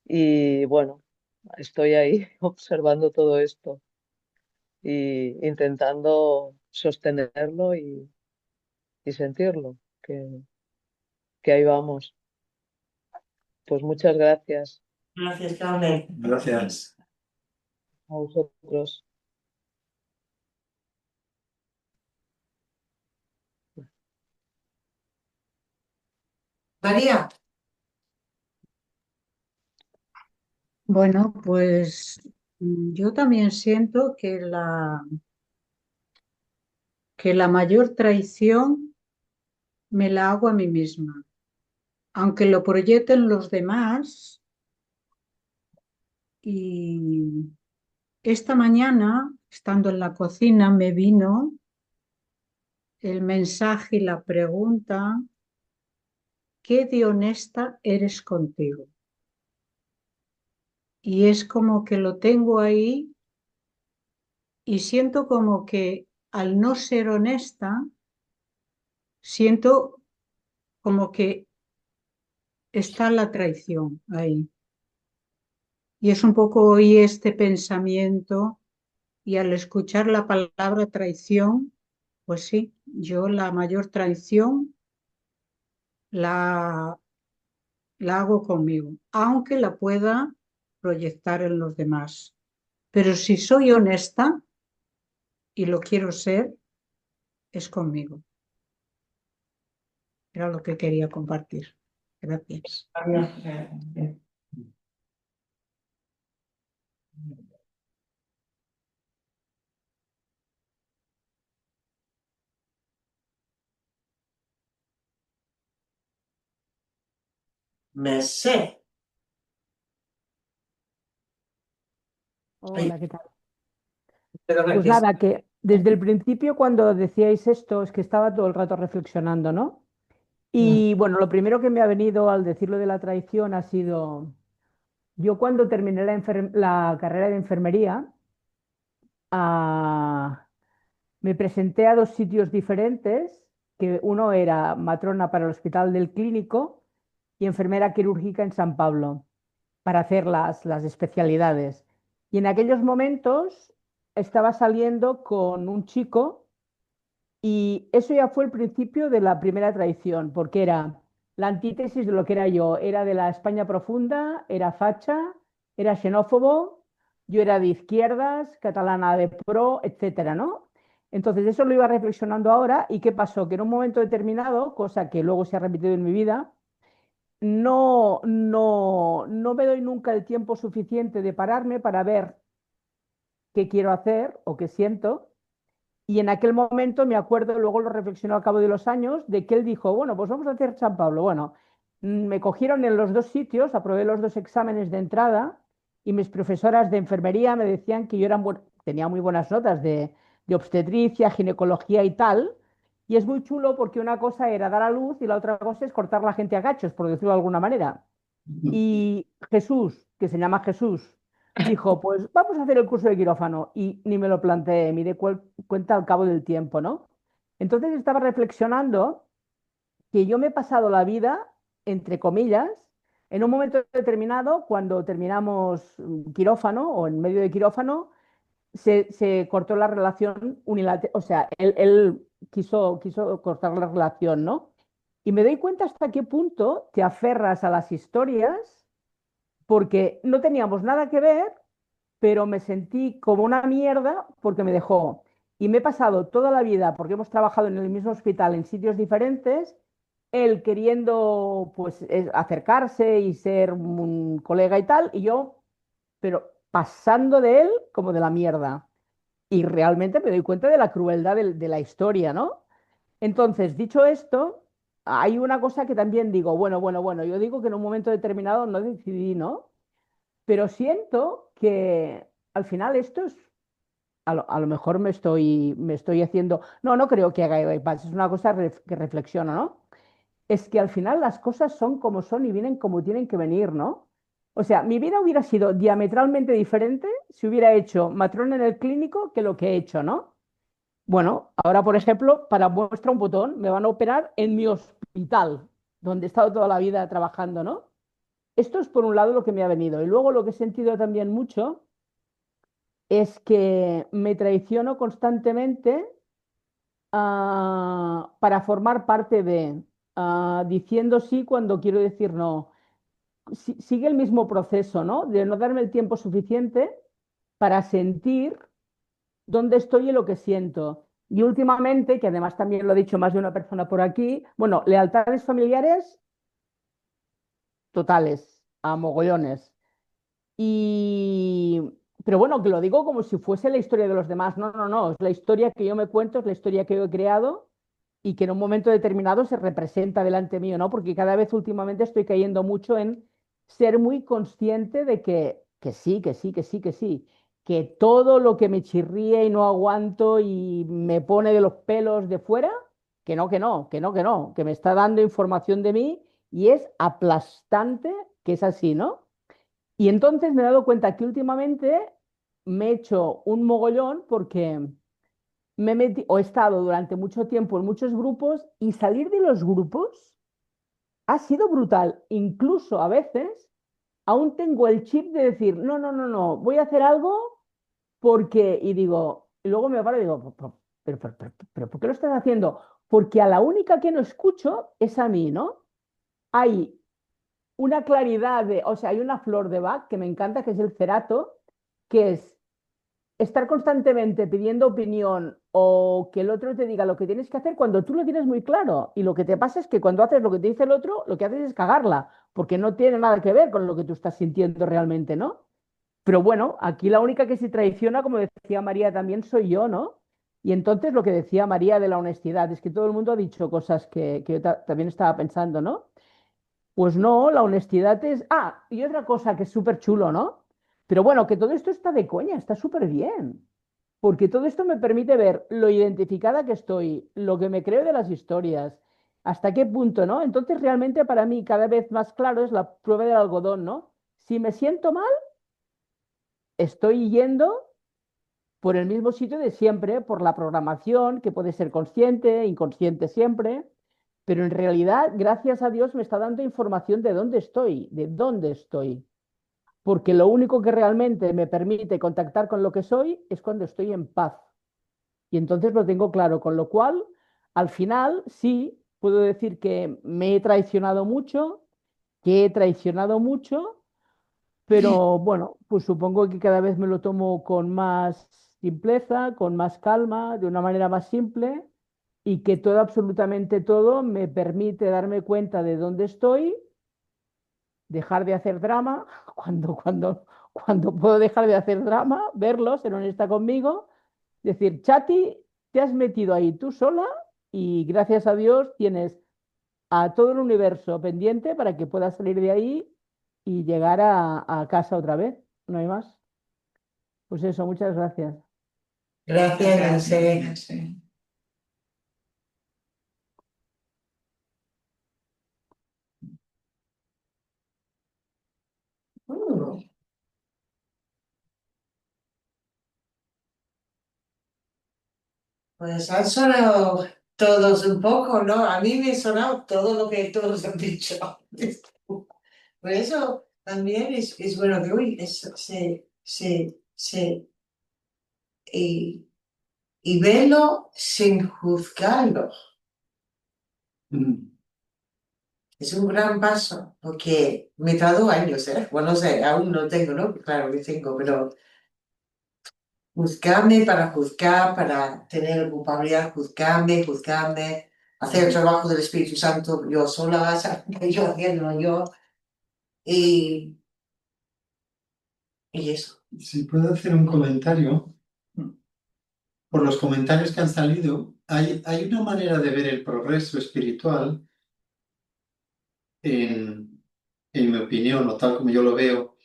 Y bueno, estoy ahí observando todo esto y intentando sostenerlo y sentirlo, que ahí vamos. Pues muchas gracias gracias, Carmen. Gracias. a vosotros. María, Bueno, pues yo también siento que la mayor traición me la hago a mí misma. Aunque lo proyecten los demás, y esta mañana, estando en la cocina, me vino el mensaje y la pregunta, ¿qué de honesta eres contigo? Y es como que lo tengo ahí y siento como que al no ser honesta, siento como que está la traición ahí. Y es un poco hoy este pensamiento y al escuchar la palabra traición, pues sí, yo la mayor traición la, la hago conmigo, aunque la pueda proyectar en los demás. Pero si soy honesta y lo quiero ser, es conmigo. Era lo que quería compartir. Gracias. me sé. Hola, ¿qué tal? Perdona, Pues nada, que desde el principio cuando decíais esto es que estaba todo el rato reflexionando, ¿no? Y bueno, lo primero que me ha venido al decirlo de la traición ha sido, yo cuando terminé la carrera de enfermería, ah, me presenté a dos sitios diferentes, que uno era matrona para el Hospital del Clínico y enfermera quirúrgica en San Pablo, para hacer las especialidades. Y en aquellos momentos estaba saliendo con un chico y eso ya fue el principio de la primera traición, porque era la antítesis de lo que era yo. Era de la España profunda, era facha, era xenófobo, yo era de izquierdas, catalana de pro, etcétera, ¿no? Entonces eso lo iba reflexionando ahora y ¿qué pasó? Que en un momento determinado, cosa que luego se ha repetido en mi vida, no me doy nunca el tiempo suficiente de pararme para ver qué quiero hacer o qué siento. Y en aquel momento me acuerdo, luego lo reflexionó al cabo de los años, de que él dijo, bueno, pues vamos a hacer San Pablo. Bueno, me cogieron en los dos sitios, aprobé los dos exámenes de entrada y mis profesoras de enfermería me decían que yo tenía muy buenas notas de obstetricia, ginecología y tal. Y es muy chulo porque una cosa era dar a luz y la otra cosa es cortar la gente a gachos, por decirlo de alguna manera. Y Jesús, que se llama Jesús, dijo, pues vamos a hacer el curso de quirófano. Y ni me lo planteé, me di cuenta al cabo del tiempo, ¿no? Entonces estaba reflexionando que yo me he pasado la vida entre comillas, en un momento determinado, cuando terminamos quirófano o en medio de quirófano, se cortó la relación unilateral, o sea, él quiso cortar la relación, ¿no? Y me doy cuenta hasta qué punto te aferras a las historias, porque no teníamos nada que ver, pero me sentí como una mierda porque me dejó. Y me he pasado toda la vida, porque hemos trabajado en el mismo hospital en sitios diferentes, él queriendo pues acercarse y ser un colega y tal, y yo, pero pasando de él como de la mierda. Y realmente me doy cuenta de la crueldad de la historia, ¿no? Entonces, dicho esto, hay una cosa que también digo, bueno, yo digo que en un momento determinado no decidí, ¿no? Pero siento que al final esto es, a lo mejor me estoy haciendo, no creo que haga bypass, es una cosa que reflexiono, ¿no? Es que al final las cosas son como son y vienen como tienen que venir, ¿no? O sea, mi vida hubiera sido diametralmente diferente si hubiera hecho matrón en el clínico que lo que he hecho, ¿no? Bueno, ahora, por ejemplo, para muestra un botón, me van a operar en mi hospital, donde he estado toda la vida trabajando, ¿no? Esto es por un lado lo que me ha venido. Y luego lo que he sentido también mucho es que me traiciono constantemente para formar parte de, diciendo sí cuando quiero decir no. Sigue el mismo proceso, ¿no? De no darme el tiempo suficiente para sentir dónde estoy y lo que siento. Y últimamente, que además también lo ha dicho más de una persona por aquí, bueno, lealtades familiares totales, a mogollones. Y, pero bueno, que lo digo como si fuese la historia de los demás. No, es la historia que yo me cuento, es la historia que yo he creado y que en un momento determinado se representa delante mío, ¿no? Porque cada vez últimamente estoy cayendo mucho en ser muy consciente de que todo lo que me chirría y no aguanto y me pone de los pelos de fuera, que me está dando información de mí y es aplastante que es así, ¿no? Y entonces me he dado cuenta que últimamente me he hecho un mogollón porque he estado durante mucho tiempo en muchos grupos y salir de los grupos ha sido brutal. Incluso a veces aún tengo el chip de decir, no, voy a hacer algo porque, y digo, y luego me paro y digo, pero ¿por qué lo estás haciendo? Porque a la única que no escucho es a mí, ¿no? Hay una claridad o sea, hay una flor de Bach que me encanta, que es el cerato, que es estar constantemente pidiendo opinión o que el otro te diga lo que tienes que hacer cuando tú lo tienes muy claro. Y lo que te pasa es que cuando haces lo que te dice el otro, lo que haces es cagarla, porque no tiene nada que ver con lo que tú estás sintiendo realmente, ¿no? Pero bueno, aquí la única que se traiciona, como decía María también, soy yo, ¿no? Y entonces lo que decía María de la honestidad, es que todo el mundo ha dicho cosas que yo también estaba pensando, ¿no? Pues no, la honestidad es... Ah, y otra cosa que es súper chulo, ¿no? Pero bueno, que todo esto está de coña, está súper bien, porque todo esto me permite ver lo identificada que estoy, lo que me creo de las historias, hasta qué punto, ¿no? Entonces realmente para mí cada vez más claro es la prueba del algodón, ¿no? Si me siento mal, estoy yendo por el mismo sitio de siempre, por la programación, que puede ser consciente, inconsciente siempre, pero en realidad, gracias a Dios, me está dando información de dónde estoy, porque lo único que realmente me permite contactar con lo que soy es cuando estoy en paz. Y entonces lo tengo claro, con lo cual, al final, sí, puedo decir que me he traicionado mucho, que he traicionado mucho, pero bueno, pues supongo que cada vez me lo tomo con más simpleza, con más calma, de una manera más simple y que todo, absolutamente todo, me permite darme cuenta de dónde estoy, dejar de hacer drama, cuando puedo dejar de hacer drama, verlo, ser honesta conmigo, decir, Chati, te has metido ahí tú sola y gracias a Dios tienes a todo el universo pendiente para que puedas salir de ahí y llegar a casa otra vez. No hay más. Pues eso, muchas gracias. Gracias, Ilse. Gracias. Uh, Pues han sonado Todos un poco, ¿no? A mí me ha sonado todo lo que todos han dicho. Por eso también es bueno que hoy y verlo sin juzgarlo. Es un gran paso, porque me tardó años, ¿eh? Bueno, no sé, aún no tengo, ¿no? Claro que tengo, pero juzgarme para juzgar, para tener culpabilidad, juzgarme, hacer el trabajo del Espíritu Santo yo sola, yo haciéndolo yo, y, y eso. Si puedo hacer un comentario, por los comentarios que han salido, hay una manera de ver el progreso espiritual, en mi opinión, o tal como yo lo veo,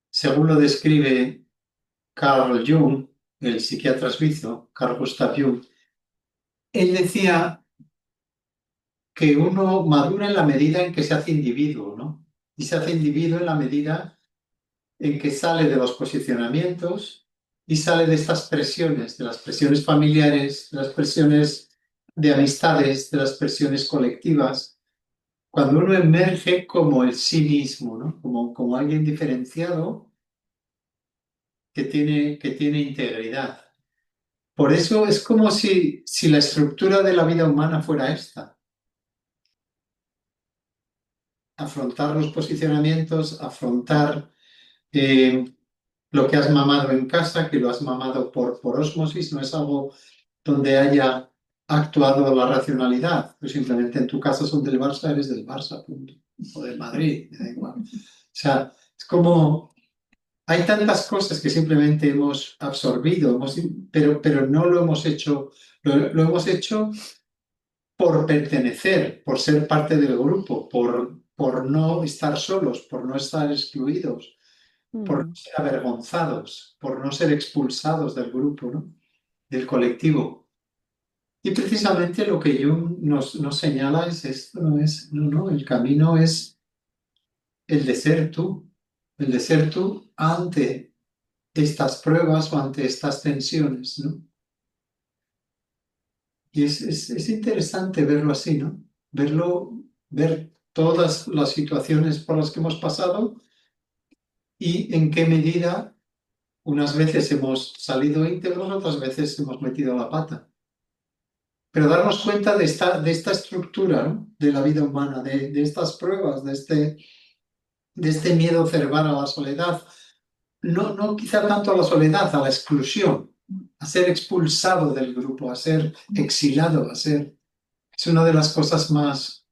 según lo describe Carl Jung, el psiquiatra suizo, Carl Gustav Jung. Él decía que uno madura en la medida en que se hace individuo, ¿no? Y se hace individuo en la medida en que sale de los posicionamientos y sale de estas presiones, de las presiones familiares, de las presiones de amistades, de las presiones colectivas. Cuando uno emerge como el sí mismo, ¿no? Como alguien diferenciado que tiene integridad. Por eso es como si la estructura de la vida humana fuera esta. Afrontar los posicionamientos, afrontar lo que has mamado en casa, que lo has mamado por osmosis, no es algo donde haya actuado la racionalidad. Pues simplemente en tu casa son del Barça, eres del Barça, punto. O del Madrid, me da igual. O sea, es como... Hay tantas cosas que simplemente hemos absorbido, pero no lo hemos hecho, lo hemos hecho por pertenecer, por ser parte del grupo, por no estar solos, por no estar excluidos, por no ser avergonzados, por no ser expulsados del grupo, ¿no? Del colectivo. Y precisamente lo que Jung nos señala es esto, no, el camino es el de ser tú ante estas pruebas o ante estas tensiones, ¿no? Y es interesante verlo así, ¿no? Ver todas las situaciones por las que hemos pasado y en qué medida unas veces hemos salido íntegros, otras veces hemos metido la pata. Pero darnos cuenta de esta estructura, ¿no? De la vida humana, de estas pruebas, de este miedo cerval a la soledad. No quizá tanto a la soledad, a la exclusión, a ser expulsado del grupo, a ser exilado, Es una de las cosas más...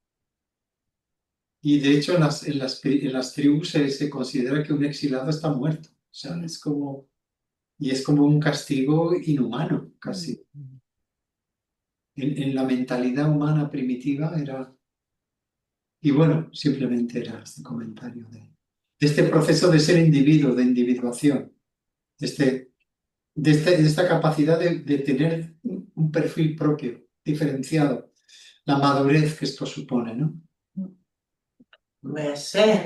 Y de hecho en las tribus se considera que un exilado está muerto. O sea, es como un castigo inhumano, casi. En la mentalidad humana primitiva era... Y bueno, simplemente era este comentario de este proceso de ser individuo, de individuación, de esta capacidad de tener un perfil propio, diferenciado, la madurez que esto supone, ¿no? Me sé.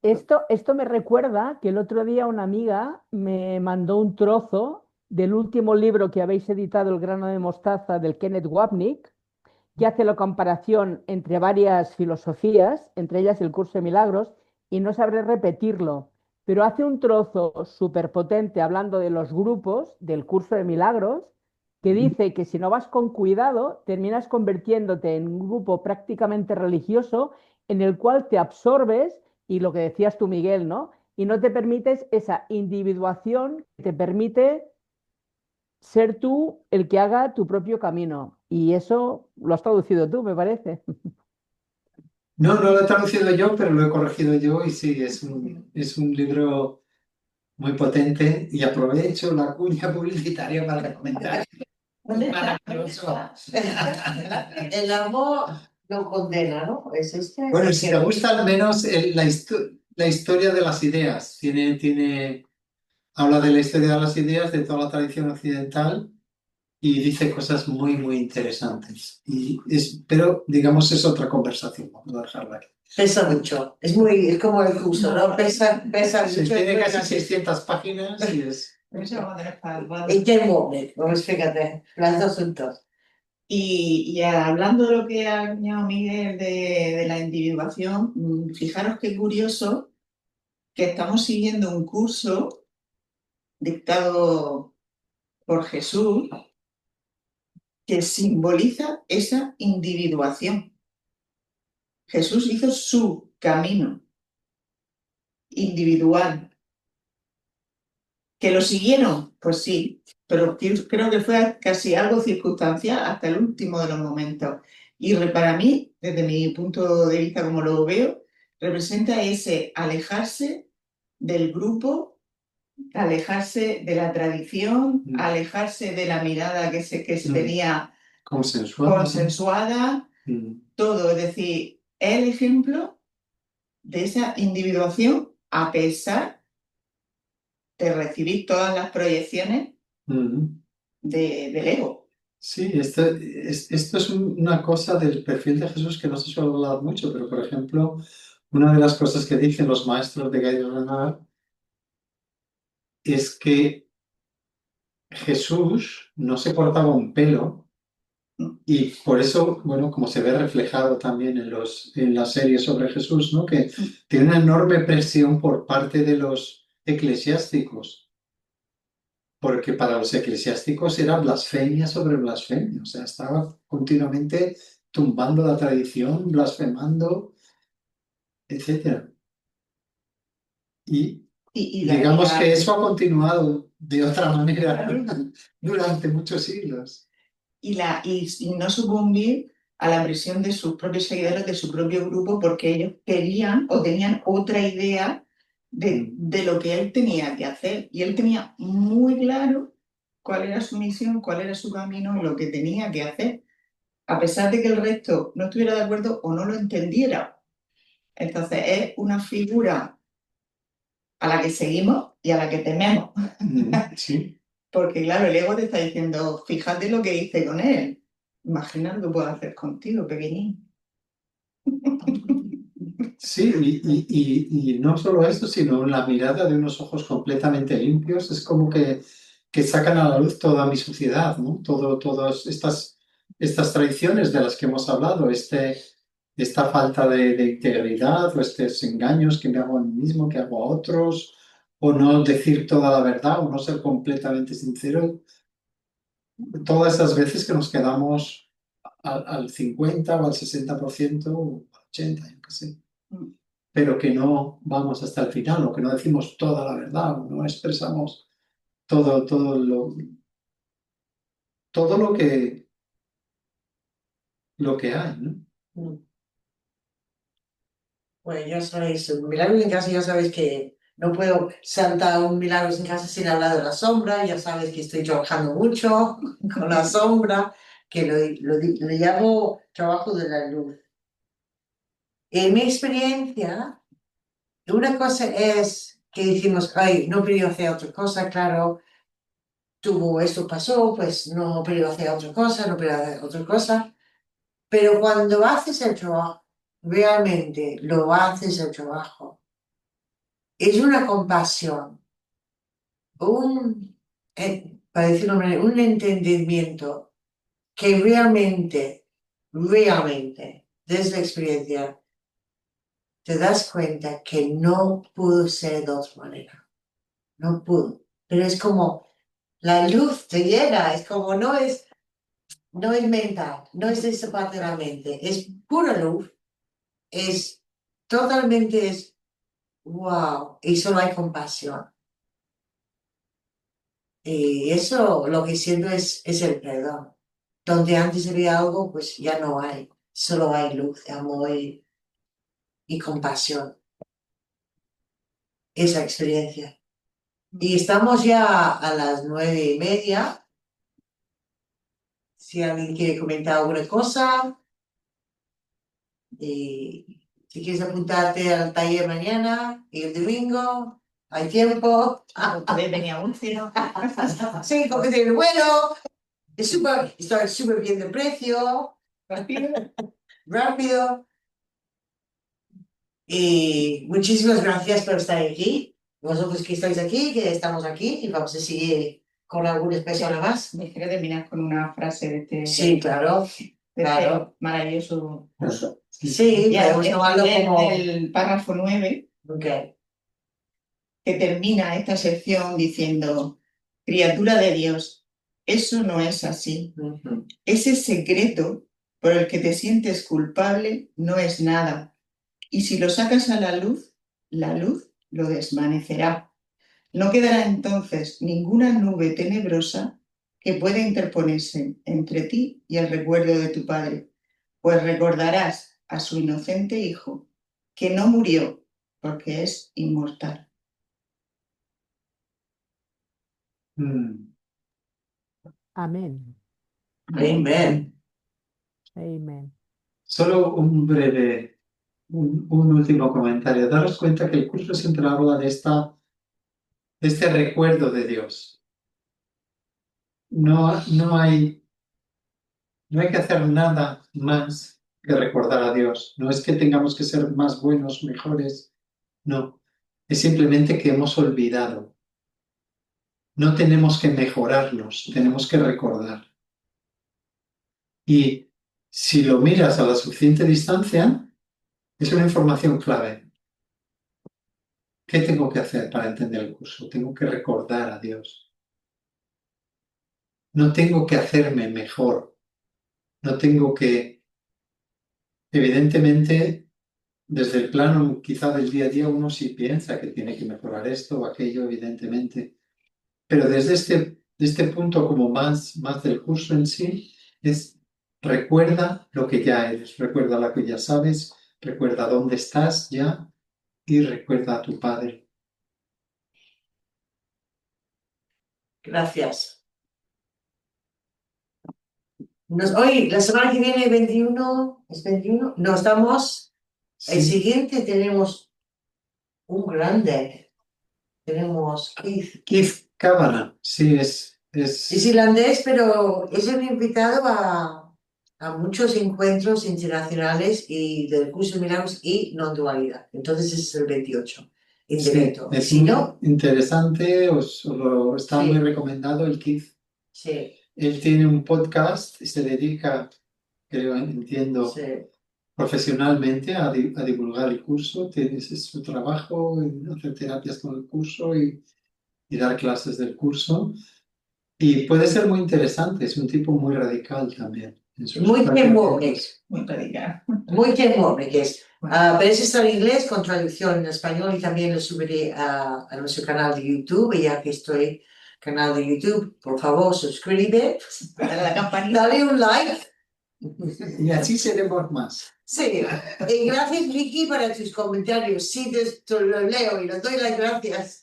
Esto me recuerda que el otro día una amiga me mandó un trozo del último libro que habéis editado, El grano de mostaza, del Kenneth Wapnick, que hace la comparación entre varias filosofías, entre ellas el curso de milagros, y no sabré repetirlo, pero hace un trozo súper potente hablando de los grupos del curso de milagros, que dice que si no vas con cuidado, terminas convirtiéndote en un grupo prácticamente religioso en el cual te absorbes y lo que decías tú, Miguel, ¿no? Y no te permites esa individuación que te permite ser tú el que haga tu propio camino. Y eso lo has traducido tú, me parece. No lo he traducido yo, pero lo he corregido yo y sí, es un libro muy potente y aprovecho la cuña publicitaria para recomendar. Maravilloso. El amor no condena, ¿no? ¿Es este? Bueno, si te gusta al menos la historia de las ideas, habla de la historia de las ideas de toda la tradición occidental y dice cosas muy, muy interesantes. Pero, digamos, es otra conversación, vamos a dejarla aquí. Pesa mucho, es como el curso, ¿no? Pesa Sí, mucho. tiene casi 600 páginas y es... Eso vamos a tener para ¿En qué mueve? Pues fíjate, las dos juntos. Y hablando de lo que ha añadido Miguel de la individuación, fijaros qué curioso que estamos siguiendo un curso dictado por Jesús que simboliza esa individuación. Jesús hizo su camino individual. ¿Que lo siguieron? Pues sí, pero creo que fue casi algo circunstancial hasta el último de los momentos. Y para mí, desde mi punto de vista, como lo veo, representa ese alejarse del grupo, alejarse de la tradición, alejarse de la mirada que se tenía consensuada, todo. Es decir, es el ejemplo de esa individuación a pesar de recibir todas las proyecciones del ego. Sí, esto es una cosa del perfil de Jesús que no se suele hablar mucho, pero por ejemplo, una de las cosas que dicen los maestros de Guy Renard es que Jesús no se cortaba un pelo y por eso, bueno, como se ve reflejado también en la serie sobre Jesús, ¿no? Que tiene una enorme presión por parte de los eclesiásticos. Porque para los eclesiásticos era blasfemia sobre blasfemia, o sea, estaba continuamente tumbando la tradición, blasfemando, etc. Y digamos que eso ha continuado de otra manera durante muchos siglos. Y no sucumbir a la presión de sus propios seguidores, de su propio grupo, porque ellos querían o tenían otra idea de lo que él tenía que hacer. Y él tenía muy claro cuál era su misión, cuál era su camino y lo que tenía que hacer, a pesar de que el resto no estuviera de acuerdo o no lo entendiera. Entonces es una figura a la que seguimos y a la que tememos. Sí. Porque claro, el ego te está diciendo, fíjate lo que hice con él. Imagina lo que puedo hacer contigo, pequeñín. Sí, y no solo esto, sino la mirada de unos ojos completamente limpios, es como que sacan a la luz toda mi suciedad, ¿no? Todas estas tradiciones de las que hemos hablado, esta falta de integridad o estos engaños que me hago a mí mismo, que hago a otros, o no decir toda la verdad, o no ser completamente sincero. Todas esas veces que nos quedamos al 50 o al 60% o al 80%, yo qué sé. Pero que no vamos hasta el final, o que no decimos toda la verdad, o no expresamos todo lo que hay, ¿no? Bueno, ya sabéis, un milagro en casa, ya sabéis que no puedo saltar un milagro en casa sin hablar de la sombra, ya sabéis que estoy trabajando mucho con la sombra, que lo llamo trabajo de la luz. En mi experiencia, una cosa es que decimos, ay, no quería hacer otra cosa, claro, esto pasó, pues no quería hacer otra cosa, no quería hacer otra cosa, pero cuando haces el trabajo, realmente lo haces el trabajo, es una compasión, para decirlo de una manera, un entendimiento que realmente, desde la experiencia, te das cuenta que no pudo ser de otra manera. No pudo. Pero es como la luz te llega, es como no es mental, no es de esa parte de la mente, es pura luz, es totalmente, wow, y solo hay compasión. Y eso lo que siento es el perdón. Donde antes había algo, pues ya no hay, solo hay luz, amor y compasión. Esa experiencia. Y estamos ya a las 9:30. Si alguien quiere comentar alguna cosa, y si quieres apuntarte al taller mañana y el domingo, hay tiempo. Venía un cero. Sí, porque dice, bueno, está súper bien de precio, rápido. Y muchísimas gracias por estar aquí. Vosotros que estáis aquí, que estamos aquí, y vamos a seguir con alguna persona más. Me gustaría terminar con una frase de este, Sí, claro, de claro. este maravilloso curso. Sí, Y podemos es tomarlo como... el párrafo 9, Ok. que termina esta sección diciendo: criatura de Dios, eso no es así. Ujú. Ese secreto por el que te sientes culpable no es nada. Y si lo sacas a la luz lo desvanecerá. No quedará entonces ninguna nube tenebrosa que pueda interponerse entre ti y el recuerdo de tu padre, pues recordarás a su inocente hijo, que no murió porque es inmortal. Mm. Amén. Amén. Amén. Solo un último comentario. Daros cuenta que el curso siempre habla de este recuerdo de Dios. No hay que hacer nada más que recordar a Dios. No es que tengamos que ser más buenos, mejores. No. Es simplemente que hemos olvidado. No tenemos que mejorarnos, tenemos que recordar. Y si lo miras a la suficiente distancia, es una información clave. ¿Qué tengo que hacer para entender el curso? Tengo que recordar a Dios. No tengo que hacerme mejor. No tengo que, evidentemente, desde el plano quizá del día a día, uno sí piensa que tiene que mejorar esto o aquello, evidentemente. Pero desde este punto como más del curso en sí, es recuerda lo que ya eres, recuerda lo que ya sabes, recuerda dónde estás ya y recuerda a tu Padre. Gracias. Hoy, la semana que viene, 21, ¿es 21? Nos damos, el Sí, siguiente tenemos un grande. Tenemos Keith. Keith Kavanagh, sí, Es es irlandés, pero es un invitado a muchos encuentros internacionales y del curso de milagros y no dualidad. Entonces ese es el 28, en sí, directo. es Si muy no, interesante, está muy sí, recomendado el Keith. sí, Él tiene un podcast y se dedica, creo, entiendo, sí. profesionalmente a divulgar el curso. Ese es su trabajo, en hacer terapias con el curso y dar clases del curso. Y puede ser muy interesante, es un tipo muy radical también. En sus Muy prácticas. Warwick, Muy radical. muy Warwick es. Pero ese está en inglés con traducción en español y también lo subiré a nuestro canal de YouTube. Y ya que estoy canal de YouTube, por favor, suscríbete, Dale a la campanita. dale un like. Y así seremos más. Sí, y gracias Vicky para tus comentarios. Sí, te lo leo y les doy las gracias.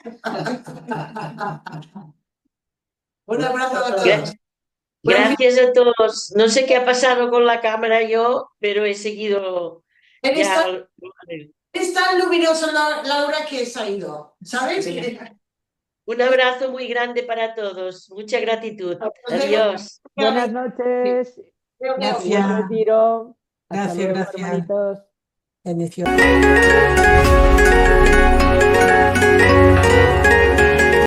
Un abrazo a todos. Gracias a todos. No sé qué ha pasado con la cámara yo, pero he seguido Eres ya. tan luminoso, Laura, que se ha ido, ¿sabes? Sí. Un abrazo muy grande para todos. Mucha gratitud. Adiós. Buenas noches. Gracias. Buen retiro. Hasta Gracias, luego, gracias. hermanitos. Bendiciones.